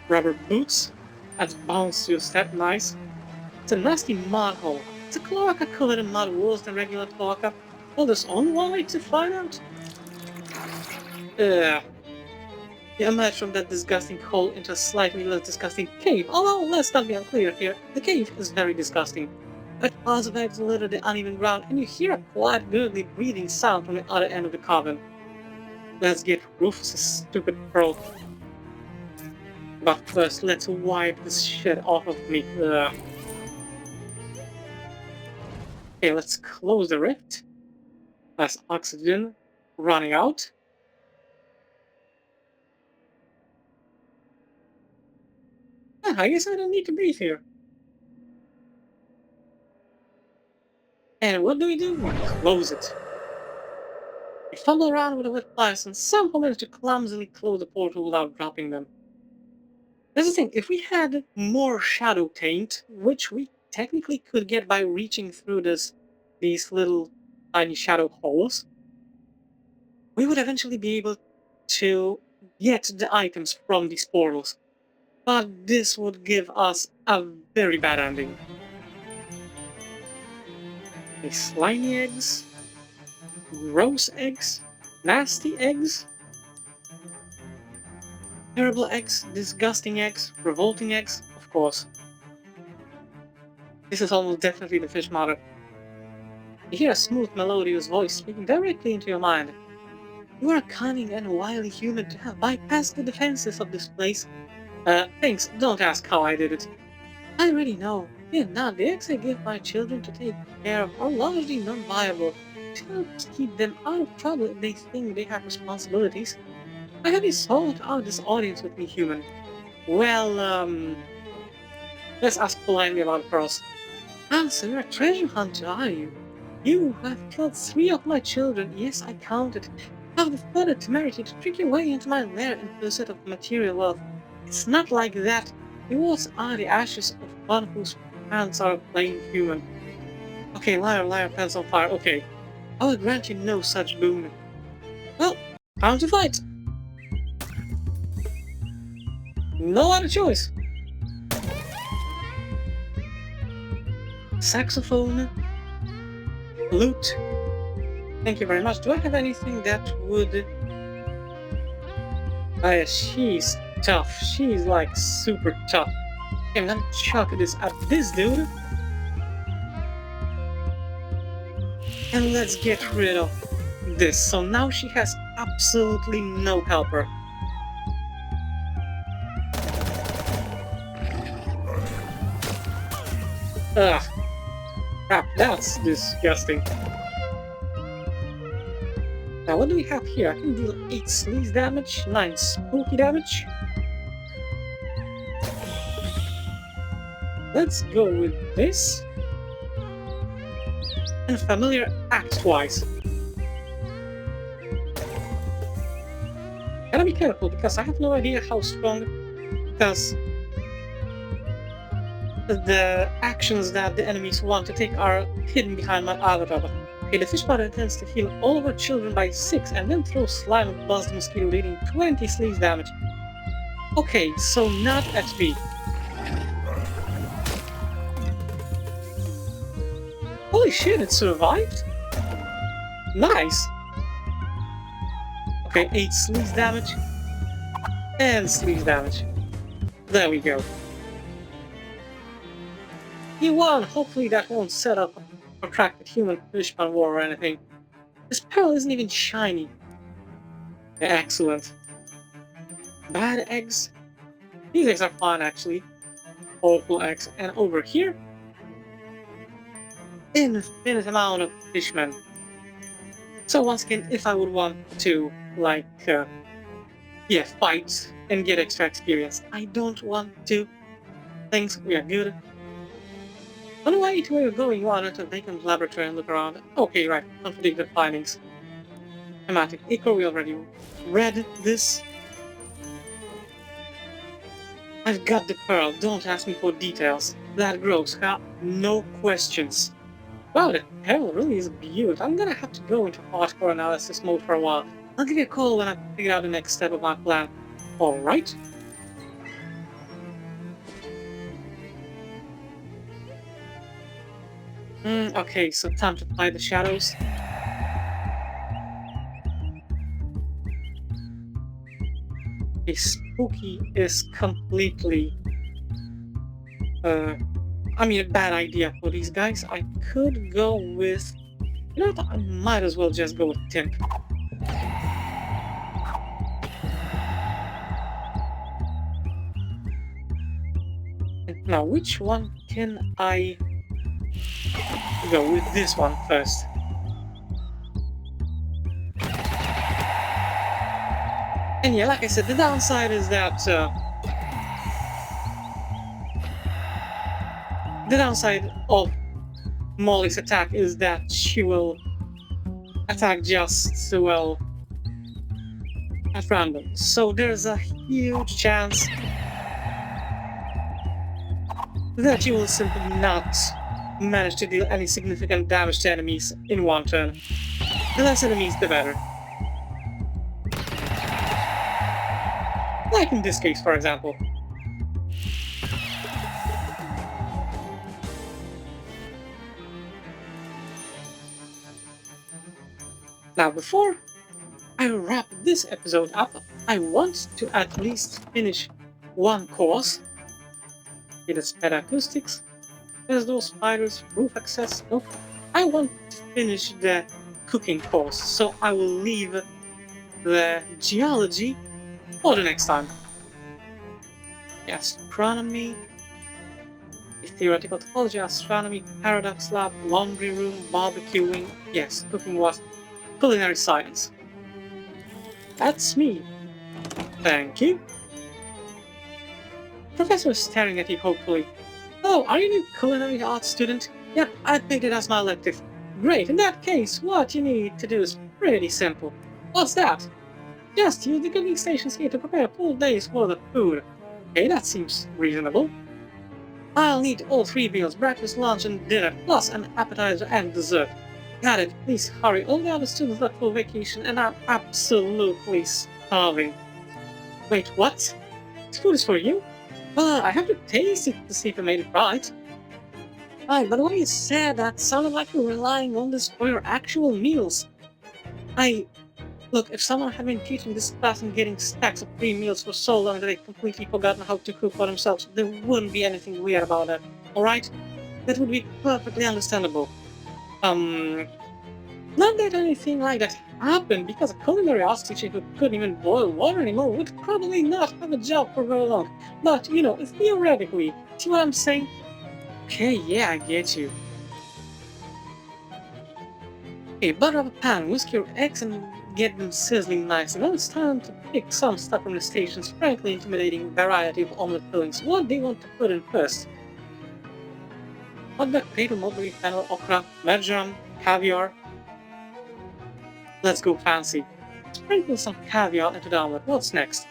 Rubber boots. Adds bounce to your step, nice. It's a nasty mud hole. It's a cloaca covered in mud worse than regular cloaca. Well, there's only one way to find out. You emerge from that disgusting hole into a slightly less disgusting cave. Although, let's not be unclear here, the cave is very disgusting. Wet piles of eggs litter the uneven ground, and you hear a quiet, gurgly breathing sound from the other end of the cavern. Let's get Rufus' stupid pearl. But first, let's wipe this shit off of me. Okay, let's close the rift. That's oxygen running out. I guess I don't need to breathe here. And what do? We close it. We fumble around with the wet pliers and somehow manage to clumsily close the portal without dropping them. That's the thing, if we had more shadow taint, which we technically could get by reaching through these little tiny shadow holes, we would eventually be able to get the items from these portals. But this would give us a very bad ending. Okay, slimy eggs, gross eggs, nasty eggs, terrible eggs, disgusting eggs, revolting eggs, of course. This is almost definitely the fish mother. You hear a smooth, melodious voice speaking directly into your mind. You are a cunning and wily human to have bypassed the defenses of this place. Thanks, don't ask how I did it. I already know. Here now, the eggs I give my children to take care of are largely non-viable. To help keep them out of trouble if they think they have responsibilities. I have you sought out this audience with me, human. Well, let's ask politely about pearls. Ah, so you're a treasure hunter, are you? You have killed 3 of my children. Yes, I counted. Have the further temerity to trick your way into my lair in pursuit of material wealth. It's not like that. Rewards are the ashes of one whose hands are plain human. Okay, liar, liar, pants on fire. Okay, I will grant you no such boon. Well, time to fight. No other choice. Saxophone. Flute. Thank you very much. Do I have anything that would... she's tough. She's like super tough. Okay, I'm gonna chuck this at this dude. And let's get rid of this. So now she has absolutely no helper. Ugh. Crap, that's disgusting. Now what do we have here? I can deal 8 sleaze damage, 9 spooky damage. Let's go with this. And familiar act twice. Gotta be careful because I have no idea how strong, because the actions that the enemies want to take are hidden behind my avatar. Okay, the fish mother intends to heal all of her children by 6 and then throw slime and buzz the mosquito, dealing 20 sleaze damage. Okay, so not XP. Holy shit, it survived? Nice! Okay, 8 sleaze damage. And sleaze damage. There we go. He won! Hopefully that won't set up a protracted human fishman war or anything. This pearl isn't even shiny. Excellent. Bad eggs? These eggs are fine, actually. Awful eggs. And over here, infinite amount of fishmen. So once again, if I would want to, like, fight and get extra experience, I don't want to. Things we are good. On the way to where you're going, you want to a vacant laboratory and look around. Okay, right. Contradicted findings. Thematic echo, we already read this. I've got the pearl, don't ask me for details. That grows, huh? No questions. Wow, the pearl really is beautiful. I'm gonna have to go into hardcore analysis mode for a while. I'll give you a call when I figure out the next step of my plan. Alright? Okay, so time to apply the shadows. Okay, spooky is completely a bad idea for these guys. I could go with... You know what? I might as well just go with Timp. Now, which one can I go with? This one first. And yeah, like I said, the downside is that the downside of Molly's attack is that she will attack just, well, at random. So there's a huge chance that you will simply not manage to deal any significant damage to enemies in one turn. The less enemies, the better. Like in this case, for example. Now, before I wrap this episode up, I want to at least finish one course. It is Pet Acoustics. There's those spiders, roof access. Nope. I want to finish the cooking course, so I will leave the geology for the next time. Astronomy, theoretical topology, astronomy, paradox lab, laundry room, barbecuing. Yes, cooking was culinary science. That's me. Thank you. Professor is staring at you hopefully. Oh, are you a new culinary arts student? Yep, I picked it as my elective. Great, in that case, what you need to do is pretty simple. What's that? Just use the cooking stations here to prepare a full day's worth of food. Okay, that seems reasonable. I'll need all 3 meals, breakfast, lunch, and dinner, plus an appetizer and dessert. Got it, please hurry. All the other students left for vacation and I'm absolutely starving. Wait, what? This food is for you? Well, I have to taste it to see if I made it right. Right, but the way you said that sounded like you were relying on this for your actual meals. Look, if someone had been teaching this class and getting stacks of free meals for so long that they'd completely forgotten how to cook for themselves, there wouldn't be anything weird about that, alright? That would be perfectly understandable. Not that anything like that happened, because a culinary arts teacher who couldn't even boil water anymore would probably not have a job for very long. But, you know, theoretically, see what I'm saying? Okay, yeah, I get you. Okay, butter up a pan, whisk your eggs and get them sizzling nice. And now it's time to pick some stuff from the station's frankly intimidating variety of omelette fillings. What do you want to put in first? Hot dog, potato, mulberry, fennel, okra, marjoram, caviar. Let's go fancy. Sprinkle some caviar into the omelette. What's next?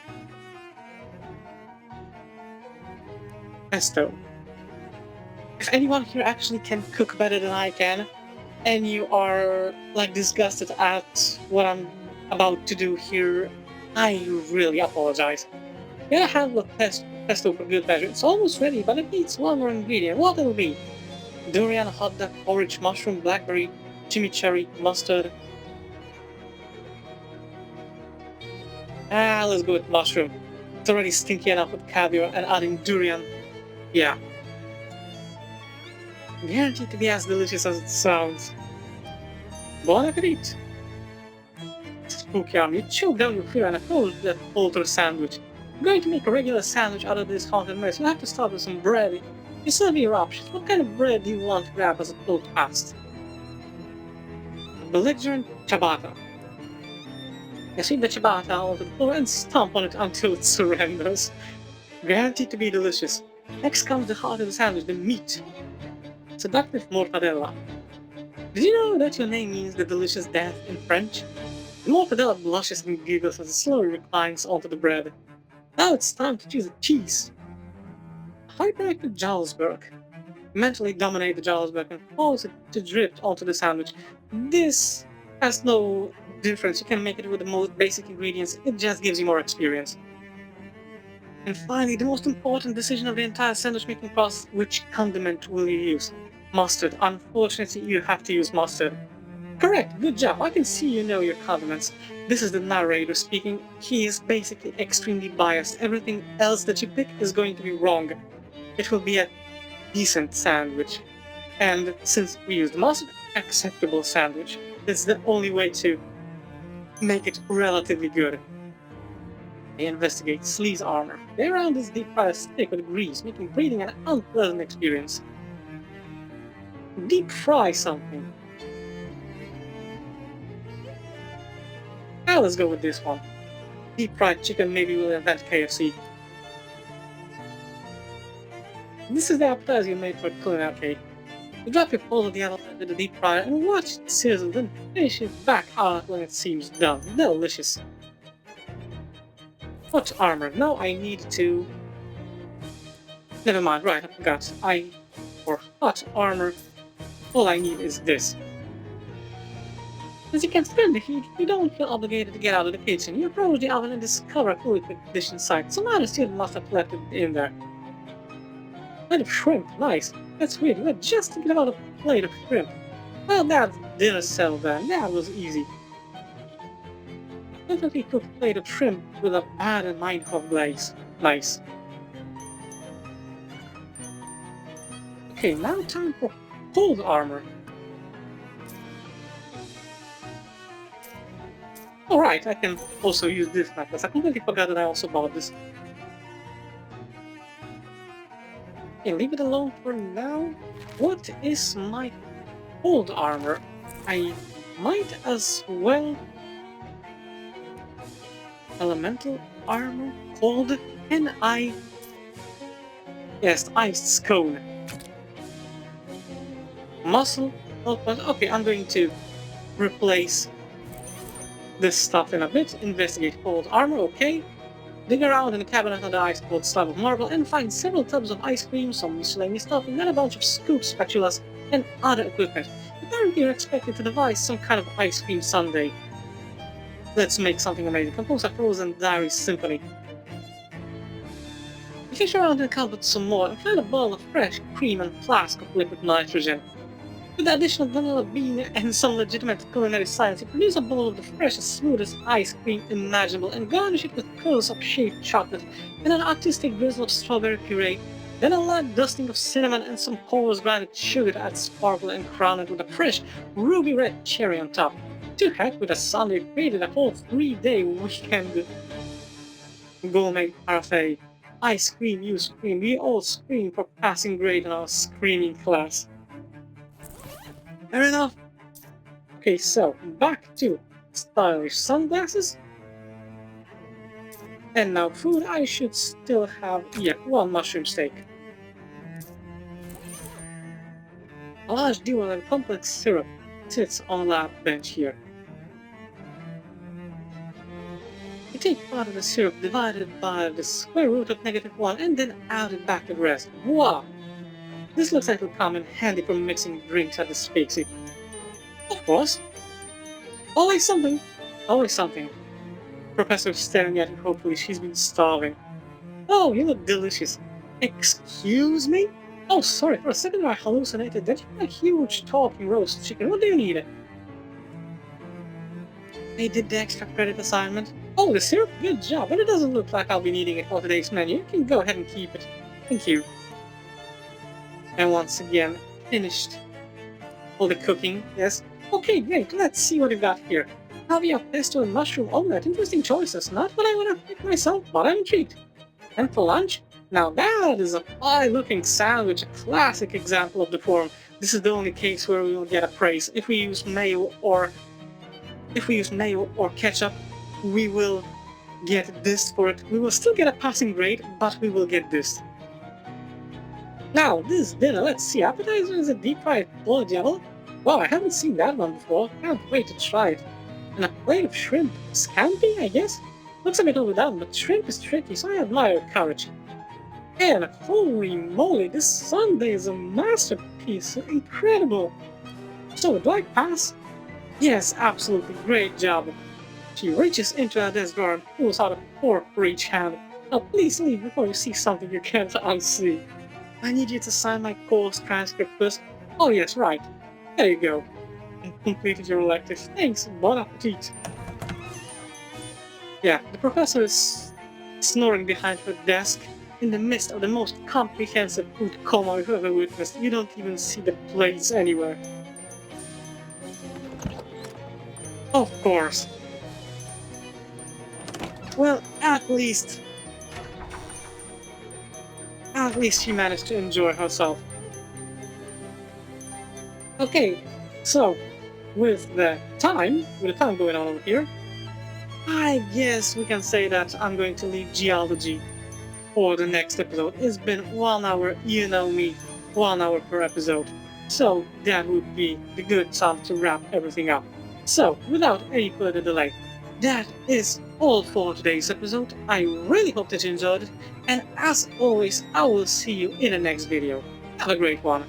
Pesto. If anyone here actually can cook better than I can, and you are like disgusted at what I'm about to do here, I really apologize. Get a handful of pesto for good measure. It's almost ready, but it needs one more ingredient. What will it be? Durian, hot dog, orange, mushroom, blackberry, chimichurri, mustard. Let's go with mushroom. It's already stinky enough with caviar, and adding durian. Yeah. Guaranteed to be as delicious as it sounds. Bon appetit! spooky arm. You choke down your fear and hold that altar sandwich. I'm going to make a regular sandwich out of this haunted mess. You'll have to start with some bread. You still have your options. What kind of bread do you want to grab as a float past? A belligerent ciabatta. You sweep the ciabatta onto the floor and stomp on it until it surrenders. Guaranteed to be delicious. Next comes the heart of the sandwich, the meat. Seductive mortadella. Did you know that your name means the delicious death in French? The mortadella blushes and giggles as it slowly reclines onto the bread. Now it's time to choose a cheese. Hyperactive Jarlsberg. Mentally dominate the Jarlsberg and force it to drift onto the sandwich. This has no difference. You can make it with the most basic ingredients. It just gives you more experience. And finally, the most important decision of the entire sandwich making process: which condiment will you use? Mustard. Unfortunately, you have to use mustard. Correct, good job. I can see you know your condiments. This is the narrator speaking. He is basically extremely biased. Everything else that you pick is going to be wrong. It will be a decent sandwich. And since we used mustard, acceptable sandwich. It's the only way to make it relatively good. They investigate Slee's armor. They around this deep fry stick with grease, making breathing an unpleasant experience. Deep fry something. Now let's go with this one. Deep fried chicken, maybe we'll invent KFC. This is the appetizer you made for culinary arcade. You drop your pole of the other into the deep fryer and watch it sizzle, then fish it back out when it seems done. Delicious. Hot armor. Now I need to... Never mind, right, I forgot. For hot armor, all I need is this. Since you can stand the heat, you don't feel obligated to get out of the kitchen. You approach the oven and discover a fully cooked dish inside. Some other student must have left it in there. Plate of shrimp, nice. That's weird, you had just to get out a plate of shrimp. Well, that dinner settled then. That was easy. Definitely cooked plate of shrimp with a bad and Minecraft glaze. Nice. Okay, now time for cold armor. Alright, I can also use this necklace. I completely forgot that I also bought this. Okay, leave it alone for now. What is my cold armor? I might as well... Elemental armor? Cold? And Yes, iced scone. Muscle? Okay, I'm going to replace this stuff in a bit. Investigate cold armor, okay. Dig around in the cabinet under the ice-cold slab of marble and find several tubs of ice cream, some miscellaneous stuff, and then a bunch of scoops, spatulas, and other equipment. Apparently you're expected to devise some kind of ice cream sundae. Let's make something amazing. Compose a frozen dairy symphony. You fish around in the cupboard some more and find a bottle of fresh cream and flask of liquid nitrogen. With the addition of vanilla bean and some legitimate culinary science, you produce a bowl of the freshest, smoothest ice cream imaginable and garnish it with curls of shaved chocolate and an artistic drizzle of strawberry puree, then a light dusting of cinnamon and some coarse grounded sugar to add sparkle and crown it with a fresh, ruby red cherry on top. To heck with a sundae created a whole 3-day weekend gourmet parfait. I scream, you scream, we all scream for passing grade in our screaming class. Fair enough. Okay, so back to stylish sunglasses. And now food, I should still have, one mushroom steak. A large dual and complex syrup sits on a lab bench here. You take part of the syrup divided by the square root of -1 and then add it back to the rest. Wow! This looks like it'll come in handy for mixing drinks at the speakeasy. Of course. Always something. Always something. Professor's staring at you, hopefully she's been starving. Oh, you look delicious. Excuse me? Oh, sorry, for a second I hallucinated. That you had a huge talking roast chicken. What do you need? They did the extra credit assignment. Oh, the syrup? Good job. But it doesn't look like I'll be needing it for today's menu. You can go ahead and keep it. Thank you. And once again, finished all the cooking, yes. Okay, great. Let's see what we've got here. Caviar pesto and mushroom omelette. Interesting choices. Not what I want to pick myself, but I'm intrigued. And for lunch? Now that is a fine-looking sandwich, a classic example of the form. This is the only case where we will get a praise. If we use mayo or ketchup, we will get this for it. We will still get a passing grade, but we will get this. Now, this dinner, let's see. Appetizer is a deep-fried pork devil. Wow, I haven't seen that one before. Can't wait to try it. And a plate of shrimp. Scampi, I guess? Looks a bit overdone, but shrimp is tricky, so I admire your courage. And holy moly, this sundae is a masterpiece. Incredible. So, do I pass? Yes, absolutely. Great job. She reaches into her desk drawer and pulls out a fork for each hand. Now, please leave before you see something you can't unsee. I need you to sign my course transcript first. Oh yes, right. There you go. You completed your elective. Thanks, bon appetit. Yeah, the professor is snoring behind her desk in the midst of the most comprehensive food coma I've ever witnessed. You don't even see the plates anywhere. Of course. Well, at least she managed to enjoy herself. Okay, so with the time going on over here, I guess we can say that I'm going to leave geology for the next episode. It's been 1 hour, you know me, 1 hour per episode. So that would be the good time to wrap everything up. So without any further delay, that is all for today's episode. I really hope that you enjoyed it, and as always, I will see you in the next video. Have a great one.